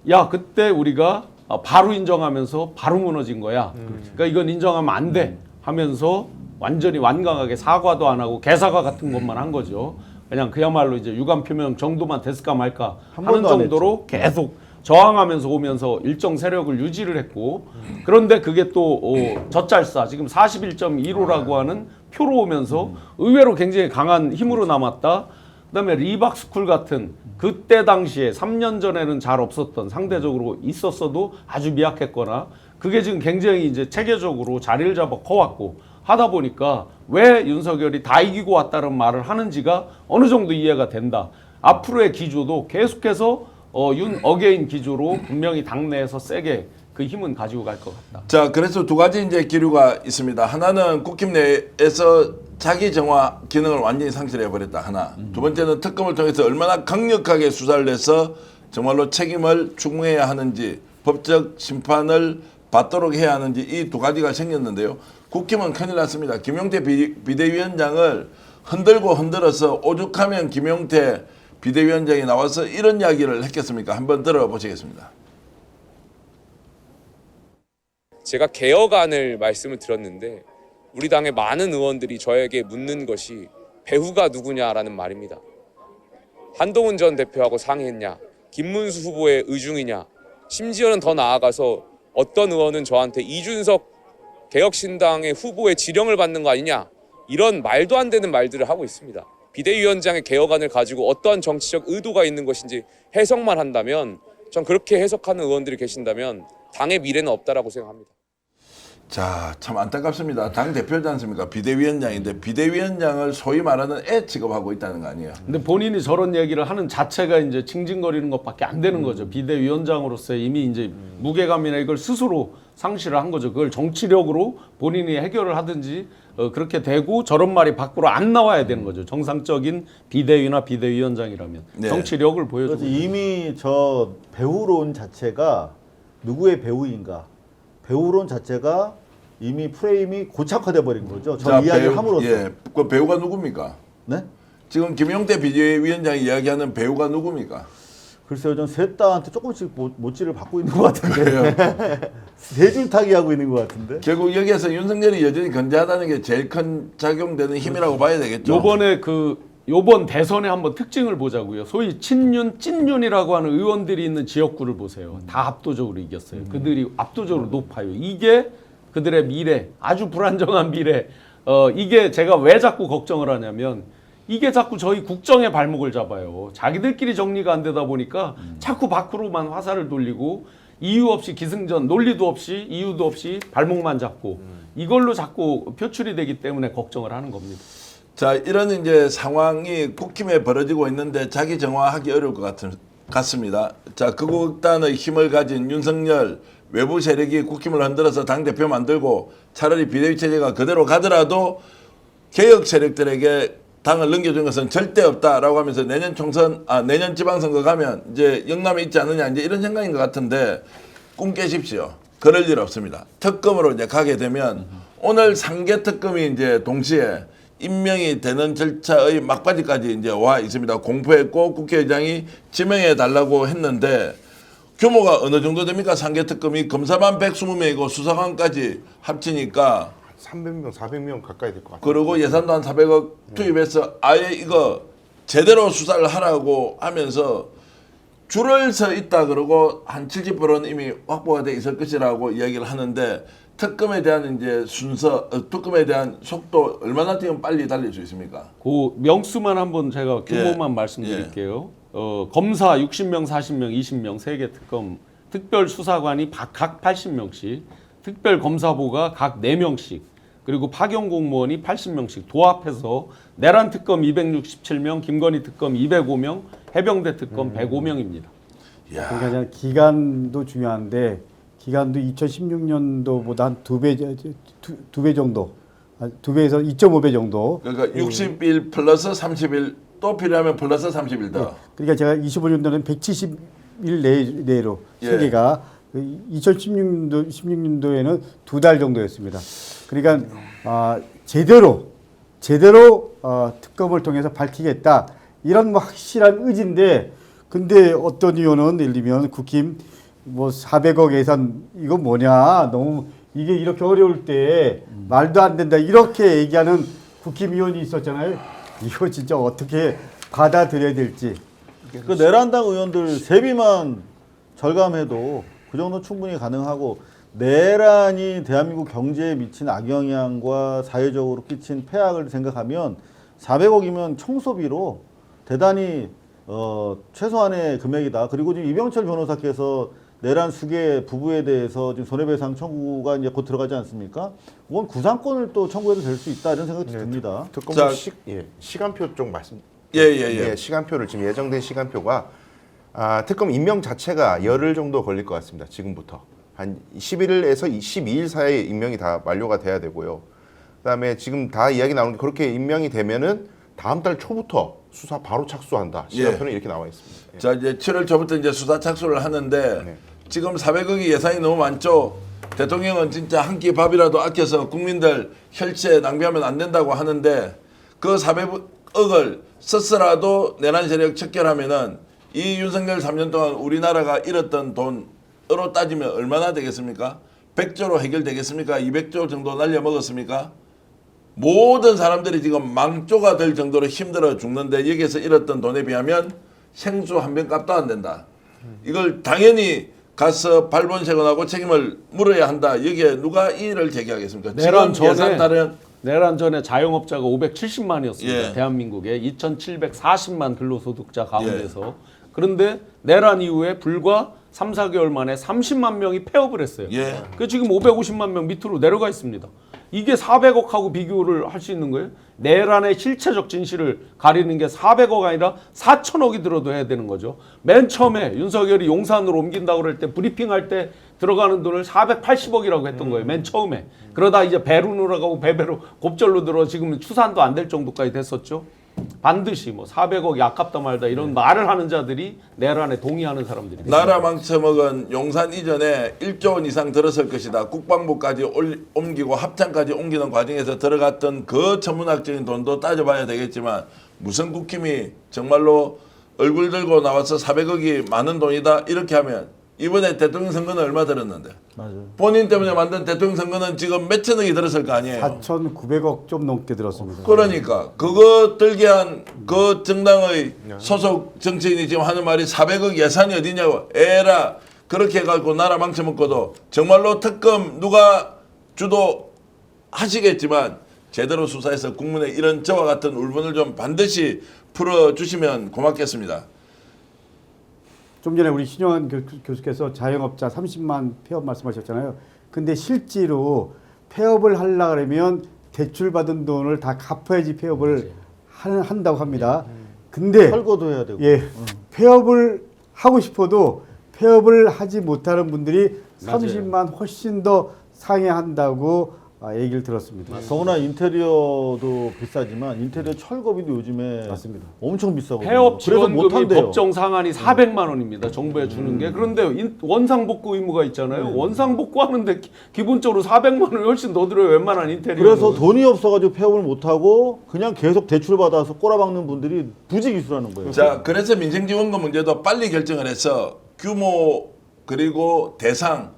D: 야 그때 우리가 바로 인정하면서 바로 무너진 거야. 그러니까 이건 인정하면 안 돼 하면서 완전히 완강하게 사과도 안 하고 개사과 같은 것만 한 거죠. 그냥 그야말로 이제 유감 표명 정도만 됐을까 말까 하는 정도로 계속 저항하면서 오면서 일정 세력을 유지를 했고 그런데 그게 또 젖잘싸 지금 41.15라고 하는 표로 오면서 의외로 굉장히 강한 힘으로 남았다. 그다음에 리박스쿨 같은 그때 당시에 3년 전에는 잘 없었던 상대적으로 있었어도 아주 미약했거나 그게 지금 굉장히 이제 체계적으로 자리를 잡아 커왔고 하다 보니까 왜 윤석열이 다 이기고 왔다는 말을 하는지가 어느 정도 이해가 된다. 앞으로의 기조도 계속해서 윤 어게인 기조로 분명히 당내에서 세게 그 힘은 가지고 갈 것 같다.
A: 자, 그래서 두 가지 이제 기류가 있습니다. 하나는 국힘 내에서 자기 정화 기능을 완전히 상실해 버렸다 하나. 두 번째는 특검을 통해서 얼마나 강력하게 수사를 해서 정말로 책임을 추궁해야 하는지 법적 심판을 받도록 해야 하는지 이 두 가지가 생겼는데요. 국힘은 큰일 났습니다. 김용태 비대위원장을 흔들고 흔들어서 오죽하면 김용태 비대위원장이 나와서 이런 이야기를 했겠습니까? 한번 들어보시겠습니다.
G: 제가 개혁안을 말씀을 드렸는데 우리 당의 많은 의원들이 저에게 묻는 것이 배후가 누구냐라는 말입니다. 한동훈 전 대표하고 상의했냐, 김문수 후보의 의중이냐, 심지어는 더 나아가서 어떤 의원은 저한테 이준석 개혁신당의 후보의 지령을 받는 거 아니냐, 이런 말도 안 되는 말들을 하고 있습니다. 비대위원장의 개혁안을 가지고 어떠한 정치적 의도가 있는 것인지 해석만 한다면, 전 그렇게 해석하는 의원들이 계신다면 당의 미래는 없다라고 생각합니다.
A: 자, 참 안타깝습니다. 당 대표지 않습니까? 비대위원장인데 비대위원장을 소위 말하는 애 취급하고 있다는 거 아니에요?
D: 근데 본인이 저런 얘기를 하는 자체가 이제 징징거리는 것밖에 안 되는 거죠. 비대위원장으로서 이미 이제 무게감이나 이걸 스스로 상실을 한 거죠. 그걸 정치력으로 본인이 해결을 하든지 그렇게 되고 저런 말이 밖으로 안 나와야 되는 거죠. 정상적인 비대위나 비대위원장이라면
A: 네.
D: 정치력을 보여주고.
B: 그래서 이미 저 배우론 자체가 누구의 배우인가? 배우론 자체가 이미 프레임이 고착화돼 버린 거죠. 저 이야기를 함으로써.
A: 예, 그 배우가 누굽니까?
B: 네?
A: 지금 김용태 비대위원장이 이야기하는 배우가 누굽니까?
B: 글쎄요, 전 셋 다한테 조금씩 모찌를 받고 있는 것 같은데. 세 줄 타기 하고 있는 것 같은데.
A: 결국 여기에서 윤석열이 여전히 건재하다는 게 제일 큰 작용되는 힘이라고 봐야 되겠죠.
D: 요번에 요번 대선에 한번 특징을 보자고요. 소위 친윤, 찐윤이라고 하는 의원들이 있는 지역구를 보세요. 다 압도적으로 이겼어요. 그들이 압도적으로 높아요. 이게 그들의 미래, 아주 불안정한 미래. 이게 제가 왜 자꾸 걱정을 하냐면 이게 자꾸 저희 국정의 발목을 잡아요. 자기들끼리 정리가 안 되다 보니까 자꾸 밖으로만 화살을 돌리고 이유 없이 기승전, 논리도 없이 이유도 없이 발목만 잡고 이걸로 자꾸 표출이 되기 때문에 걱정을 하는 겁니다.
A: 자, 이런 이제 상황이 국힘에 벌어지고 있는데 자기 정화하기 어려울 것 같습니다. 자, 극우극단의 힘을 가진 윤석열 외부 세력이 국힘을 흔들어서 당대표 만들고 차라리 비대위 체제가 그대로 가더라도 개혁 세력들에게 당을 넘겨준 것은 절대 없다라고 하면서 내년 지방선거 가면 이제 영남에 있지 않느냐 이제 이런 생각인 것 같은데 꿈 깨십시오. 그럴 일 없습니다. 특검으로 이제 가게 되면 오늘 3개 특검이 이제 동시에 임명이 되는 절차의 막바지까지 이제 와 있습니다. 공포했고 국회의장이 지명해 달라고 했는데 규모가 어느 정도 됩니까? 3개 특검이 검사만 120명이고 수사관까지 합치니까
F: 300명, 400명 가까이 될 것 같아요.
A: 그리고 예산도 한 400억 투입해서 아예 이거 제대로 수사를 하라고 하면서 줄을 서 있다 그러고 한 70%는 이미 확보가 돼 있을 것이라고 이야기를 하는데 특검에 대한 이제 순서, 특검에 대한 속도 얼마나 지금 빨리 달릴 수 있습니까?
D: 그 명수만 한번 제가 규모만
A: 예.
D: 말씀드릴게요. 검사 60명, 40명, 20명 3개 특검, 특별 수사관이 각 80명씩, 특별 검사부가 각 4명씩, 그리고 파견 공무원이 80명씩 도합해서 내란 특검 267명, 김건희 특검 205명, 해병대 특검 105명입니다.
E: 그러니까 기간도 중요한데 기간도 2016년도보다 한 두 배 정도, 2배에서 2.5배 정도.
A: 그러니까 60일 플러스 30일 또 필요하면 플러스 30일 더.
E: 그러니까 제가 25년도는 170일 내로
A: 예.
E: 세계가 2016년도에는 2달 정도였습니다. 그러니까 제대로 특검을 통해서 밝히겠다 이런 뭐 확실한 의지인데, 근데 어떤 의원은 예를 들면 국힘 뭐 400억 예산 이거 뭐냐, 너무 이게 이렇게 어려울 때 말도 안 된다 이렇게 얘기하는 국힘 의원이 있었잖아요. 이거 진짜 어떻게 받아들여야 될지.
B: 그 내란당 의원들 세비만 절감해도 그 정도 충분히 가능하고, 내란이 대한민국 경제에 미친 악영향과 사회적으로 끼친 폐악을 생각하면 400억이면 청소비로 대단히 최소한의 금액이다. 그리고 지금 이병철 변호사께서 내란 수계 부부에 대해서 지금 손해배상 청구가 이제 곧 들어가지 않습니까? 그건 구상권을 또 청구해도 될 수 있다 이런 생각이 듭니다.
F: 특검
A: 자,
F: 시간표 쪽 말씀.
A: 예.
F: 시간표를 지금 예정된 시간표가 특검 임명 자체가 열흘 정도 걸릴 것 같습니다. 지금부터 한 11일에서 12일 사이에 임명이 다 완료가 돼야 되고요. 그다음에 지금 다 이야기 나오는 게 그렇게 임명이 되면은 다음 달 초부터 수사 바로 착수한다. 시간표는 이렇게 나와 있습니다. 예.
A: 자 이제 7월 초부터 이제 수사 착수를 하는데
F: 네.
A: 지금 400억이 예산이 너무 많죠. 대통령은 진짜 한 끼 밥이라도 아껴서 국민들 혈세 낭비하면 안 된다고 하는데 그 400억을 썼으라도 내란 세력 척결하면은 이 윤석열 3년 동안 우리나라가 잃었던 돈으로 따지면 얼마나 되겠습니까? 100조로 해결되겠습니까? 200조 정도 날려먹었습니까? 모든 사람들이 지금 망조가 될 정도로 힘들어 죽는데 여기에서 잃었던 돈에 비하면 생수 한 병 값도 안 된다. 이걸 당연히 가서 발본색원하고 책임을 물어야 한다. 여기에 누가 이의를 제기하겠습니까?
D: 내란
A: 지금 예산 다른
D: 내란 전에 자영업자가 570만이었습니다.
A: 예.
D: 대한민국에 2,740만 근로소득자 가운데서. 그런데 내란 이후에 불과 3, 4개월 만에 30만 명이 폐업을 했어요.
A: 예.
D: 그 지금 550만 명 밑으로 내려가 있습니다. 이게 400억하고 비교를 할 수 있는 거예요? 내란의 실체적 진실을 가리는 게 400억 아니라 4천억이 들어도 해야 되는 거죠. 맨 처음에 윤석열이 용산으로 옮긴다고 그럴 때 브리핑할 때 들어가는 돈을 480억이라고 했던 거예요. 맨 처음에. 그러다 이제 배로 늘어가고 배배로 곱절로 들어 지금 추산도 안 될 정도까지 됐었죠. 반드시 뭐 400억이 아깝다 말다 이런 말을 하는 자들이 내란에 동의하는 사람들입니다.
A: 나라 망쳐먹은 용산 이전에 1조 원 이상 들었을 것이다. 국방부까지 옮기고 합창까지 옮기는 과정에서 들어갔던 그 천문학적인 돈도 따져봐야 되겠지만 무슨 국힘이 정말로 얼굴 들고 나와서 400억이 많은 돈이다 이렇게 하면 이번에 대통령 선거는 얼마 들었는데
B: 맞아요.
A: 본인 때문에 만든 대통령 선거는 지금 몇 천억이 들었을 거 아니에요.
E: 4,900억 좀 넘게 들었습니다.
A: 그러니까 그거 들게 한 그 정당의 소속 정치인이 지금 하는 말이 400억 예산이 어디냐고 에라 그렇게 해가지고 나라 망쳐먹고도 정말로 특검 누가 주도하시겠지만 제대로 수사해서 국민의 이런 저와 같은 울분을 좀 반드시 풀어주시면 고맙겠습니다.
E: 좀 전에 우리 신용환 교수께서 자영업자 30만 폐업 말씀하셨잖아요. 근데 실제로 폐업을 하려고 그러면 대출 받은 돈을 다 갚아야지 폐업을 한다고 합니다. 근데
B: 철거도 해야 되고.
E: 예, 폐업을 하고 싶어도 폐업을 하지 못하는 분들이
D: 맞아요.
E: 30만 훨씬 더 상회한다고 얘기를 들었습니다.
B: 더구나 인테리어도 비싸지만 인테리어 철거비도 요즘에
E: 맞습니다.
B: 엄청 비싸거든요.
D: 폐업
B: 그래서
D: 지원금이
B: 못한대요.
D: 법정 상한이 400만 원입니다. 정부에 주는 게. 그런데 원상복구 의무가 있잖아요. 원상복구 하는데 기본적으로 400만 원이 훨씬 더 들어요. 웬만한 인테리어.
B: 그래서 돈이 없어가지고 폐업을 못하고 그냥 계속 대출 받아서 꼬라박는 분들이 부지기수라는 거예요.
A: 자, 그래서 민생지원금 문제도 빨리 결정을 해서 규모 그리고 대상을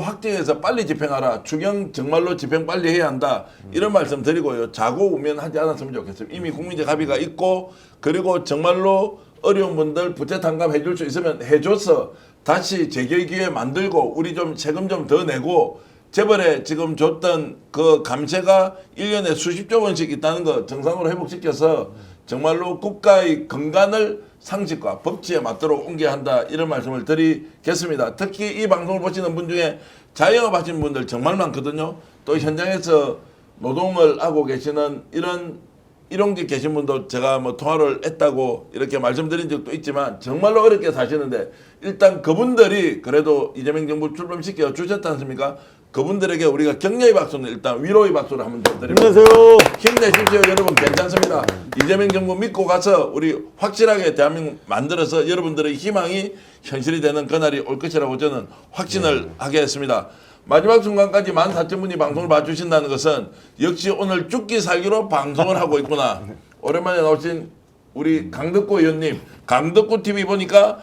A: 확정해서 빨리 집행하라. 추경 정말로 집행 빨리 해야 한다. 이런 말씀 드리고요. 자고 우면하지 않았으면 좋겠어요. 이미 국민적 합의가 있고 그리고 정말로 어려운 분들 부채 탕감 해줄 수 있으면 해줘서 다시 재결 기회 만들고 우리 좀 세금 좀 더 내고 재벌에 지금 줬던 그 감세가 1년에 수십조 원씩 있다는 거 정상으로 회복시켜서 정말로 국가의 건강을 상식과 법치에 맞도록 옮겨야 한다 이런 말씀을 드리겠습니다. 특히 이 방송을 보시는 분 중에 자영업 하시는 분들 정말 많거든요. 또 현장에서 노동을 하고 계시는 이런 일용직 계신 분도 제가 뭐 통화를 했다고 이렇게 말씀드린 적도 있지만 정말로 어렵게 사시는데 일단 그분들이 그래도 이재명 정부 출범시켜 주셨지 않습니까? 그분들에게 우리가 격려의 박수는 일단 위로의 박수를 한번 더 드립니다.
B: 힘내세요.
A: 힘내십시오 여러분. 괜찮습니다. 이재명 정부 믿고 가서 우리 확실하게 대한민국 만들어서 여러분들의 희망이 현실이 되는 그날이 올 것이라고 저는 확신을 하겠습니다. 마지막 순간까지 14,000분이 방송을 봐주신다는 것은 역시 오늘 죽기 살기로 방송을 하고 있구나. 오랜만에 나오신 우리 강덕구 의원님, 강덕구 TV 보니까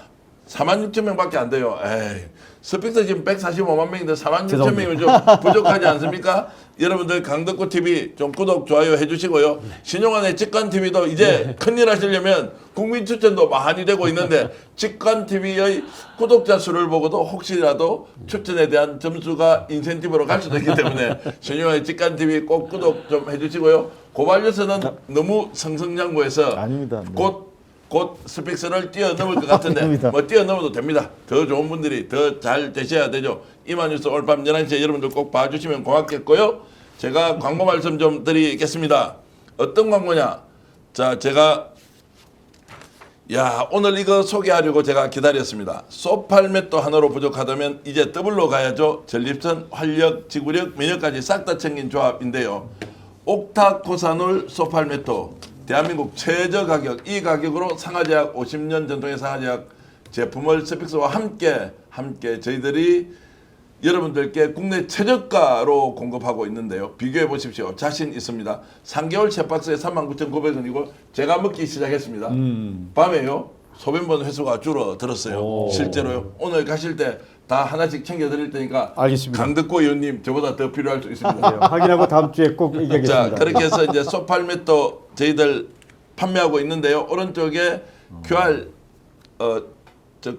A: 46,000명밖에 안 돼요. 에이, 스픽서 지금 145만 명인데 46,000명이면 좀 부족하지 않습니까? 여러분들 강덕구 TV 좀 구독, 좋아요 해주시고요. 신용환의 직관 TV도 이제 큰일 하시려면 국민 추천도 많이 되고 있는데 직관 TV의 구독자 수를 보고도 혹시라도 추천에 대한 점수가 인센티브로 갈 수도 있기 때문에 신용환의 직관 TV 꼭 구독 좀 해주시고요. 고발뉴스는 너무 성성장구해서
B: 아닙니다. 네.
A: 곧 스픽스를 뛰어넘을 것 같은데
B: 아닙니다.
A: 뭐 뛰어넘어도 됩니다. 더 좋은 분들이 더 잘 되셔야 되죠. 이만뉴스 오늘 밤 11시에 여러분들 꼭 봐주시면 고맙겠고요. 제가 광고 말씀 좀 드리겠습니다. 어떤 광고냐? 자, 제가 오늘 이거 소개하려고 제가 기다렸습니다. 소팔메토 하나로 부족하다면 이제 더블로 가야죠. 전립선, 활력, 지구력, 면역까지 싹 다 챙긴 조합인데요. 옥타코사놀 소팔메토 대한민국 최저 가격, 이 가격으로 상하제약 50년 전통의 상하제약 제품을 스픽스와 함께 저희들이 여러분들께 국내 최저가로 공급하고 있는데요. 비교해 보십시오. 자신 있습니다. 3개월 세 박스에 39,900원이고 제가 먹기 시작했습니다. 밤에요. 소변번 횟수가 줄어들었어요. 실제로요. 오늘 가실 때 다 하나씩 챙겨드릴 테니까
E: 알겠습니다.
A: 강덕구 의원님 저보다 더 필요할 수 있습니다.
E: 네, 확인하고 다음 주에 꼭 얘기하겠습니다.
A: 자, 그렇게 해서 이제 소팔메토 저희들 판매하고 있는데요. 오른쪽에 QR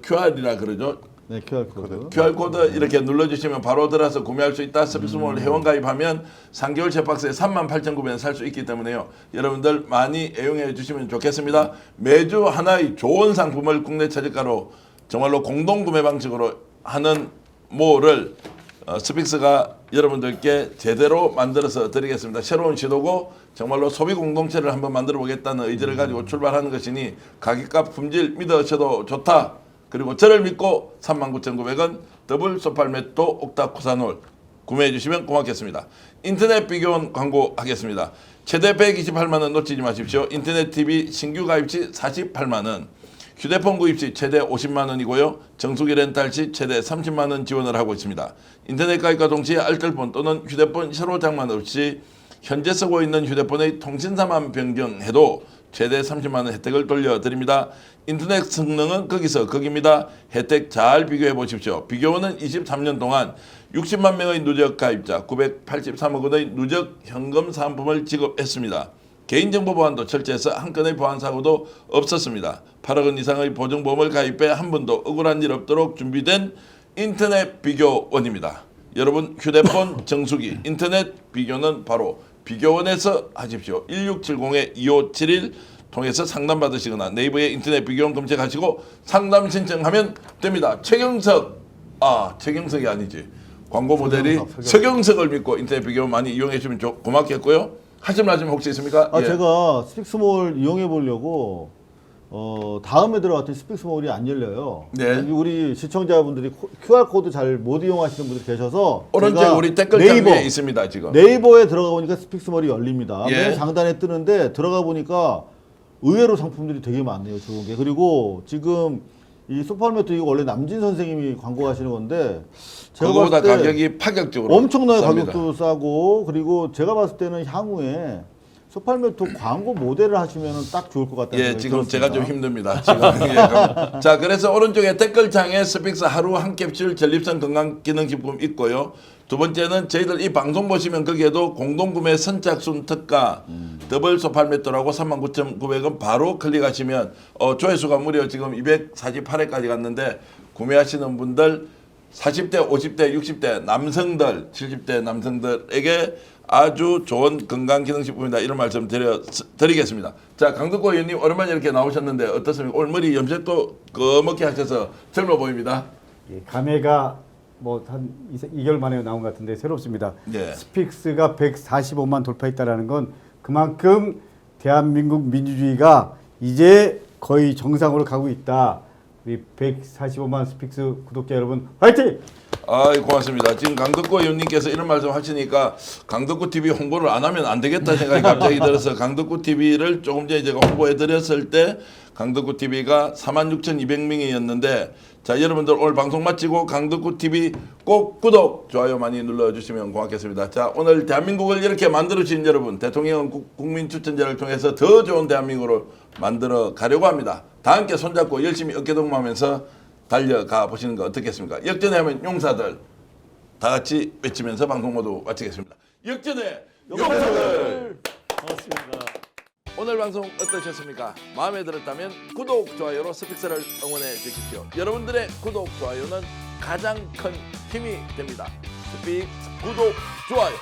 A: QR이라 그러죠.
B: 네, QR코드.
A: QR코드 이렇게 눌러주시면 바로 들어서 구매할 수 있다. 서비스몰 회원 가입하면 3개월 제 박스에 38,900원 살 수 있기 때문에요. 여러분들 많이 애용해 주시면 좋겠습니다. 매주 하나의 좋은 상품을 국내 최저가로 정말로 공동 구매 방식으로 하는 몰을 스픽스가 여러분들께 제대로 만들어서 드리겠습니다. 새로운 시도고 정말로 소비 공동체를 한번 만들어 보겠다는 의지를 가지고 출발하는 것이니 가격과 품질 믿으셔도 좋다. 그리고 저를 믿고 39,900원 더블 소팔메토 옥타코사놀 구매해 주시면 고맙겠습니다. 인터넷 비교원 광고하겠습니다. 최대 128만 원 놓치지 마십시오. 인터넷 TV 신규 가입 시 48만 원, 휴대폰 구입 시 최대 50만 원이고요. 정수기 렌탈 시 최대 30만 원 지원을 하고 있습니다. 인터넷 가입과 동시에 알뜰폰 또는 휴대폰 새로 장만 없이 현재 쓰고 있는 휴대폰의 통신사만 변경해도 최대 30만 원 혜택을 돌려드립니다. 인터넷 성능은 거기서 거기입니다. 혜택 잘 비교해 보십시오. 비교원은 23년 동안 60만 명의 누적 가입자, 983억 원의 누적 현금 상품을 지급했습니다. 개인정보 보안도 철저해서 한 건의 보안 사고도 없었습니다. 8억 원 이상의 보증보험을 가입해 한 번도 억울한 일 없도록 준비된 인터넷 비교원입니다. 여러분 휴대폰 정수기 인터넷 비교는 바로 비교원에서 하십시오. 1670-2571 통해서 상담 받으시거나 네이버에 인터넷 비교원 검색하시고 상담 신청하면 됩니다. 최경석이 아니지. 광고 모델이 서경석을 믿고 인터넷 비교원 많이 이용해 주시면 고맙겠고요. 하실 말씀 혹시 있습니까? 예.
B: 제가 스픽스몰 이용해 보려고 다음에 들어갔더니 스픽스몰이 안 열려요.
A: 네.
B: 우리 시청자분들이 QR코드 잘 못 이용하시는 분들이 계셔서
A: 오른쪽
B: 제가
A: 우리 댓글창 위에 있습니다. 지금.
B: 네이버에 들어가 보니까 스픽스몰이 열립니다.
A: 예.
B: 맨 상단에 뜨는데 들어가 보니까 의외로 상품들이 되게 많네요. 좋은 게. 그리고 지금 이 소팔메토 이거 원래 남진 선생님이 광고하시는 건데 제가
A: 그거보다
B: 봤을 때
A: 가격이 파격적으로
B: 엄청나게
A: 쌉니다.
B: 가격도 싸고 그리고 제가 봤을 때는 향후에 소팔메토 광고 모델을 하시면 딱 좋을 것 같다는
A: 예,
B: 생각이
A: 지금
B: 들었습니다.
A: 제가 좀 힘듭니다. 지금. 예, 자, 그래서 오른쪽에 댓글창에 스픽스 하루 한 캡슐 전립선 건강기능식품 있고요. 두 번째는 저희들 이 방송 보시면 거기에도 공동구매 선착순 특가 더블 소팔메토라고 39,900원 바로 클릭하시면 조회수가 무려 지금 248회까지 갔는데 구매하시는 분들 40대, 50대, 60대 남성들, 70대 남성들에게 아주 좋은 건강기능식품이다. 이런 말씀 드리겠습니다. 자, 강덕구 의원님 오랜만에 이렇게 나오셨는데 어떻습니까? 오늘 머리 염색도 검게 하셔서 젊어 보입니다.
E: 예, 감회가 뭐 한 2개월 만에 나온 것 같은데 새롭습니다.
A: 네.
E: 스픽스가 145만 돌파했다라는 건 그만큼 대한민국 민주주의가 이제 거의 정상으로 가고 있다. 우리 145만 스픽스 구독자 여러분 화이팅!
A: 고맙습니다. 지금 강덕구 의원님께서 이런 말씀 하시니까 강덕구 TV 홍보를 안 하면 안 되겠다 생각이 갑자기 들어서 강덕구 TV를 조금 전에 제가 홍보해 드렸을 때 강덕구 TV가 46,200명이었는데 자, 여러분들 오늘 방송 마치고 강덕구 TV 꼭 구독, 좋아요 많이 눌러주시면 고맙겠습니다. 자, 오늘 대한민국을 이렇게 만들어주신 여러분, 대통령 국민 추천제를 통해서 더 좋은 대한민국으로 만들어 가려고 합니다. 다 함께 손잡고 열심히 어깨동무하면서 달려가 보시는 거 어떻겠습니까? 역전에 하면 용사들 다 같이 외치면서 방송 모두 마치겠습니다. 역전의 용사들!
D: 고맙습니다.
A: 오늘 방송 어떠셨습니까? 마음에 들었다면 구독, 좋아요로 스픽스를 응원해 주십시오. 여러분들의 구독, 좋아요는 가장 큰 힘이 됩니다. 스픽스 구독, 좋아요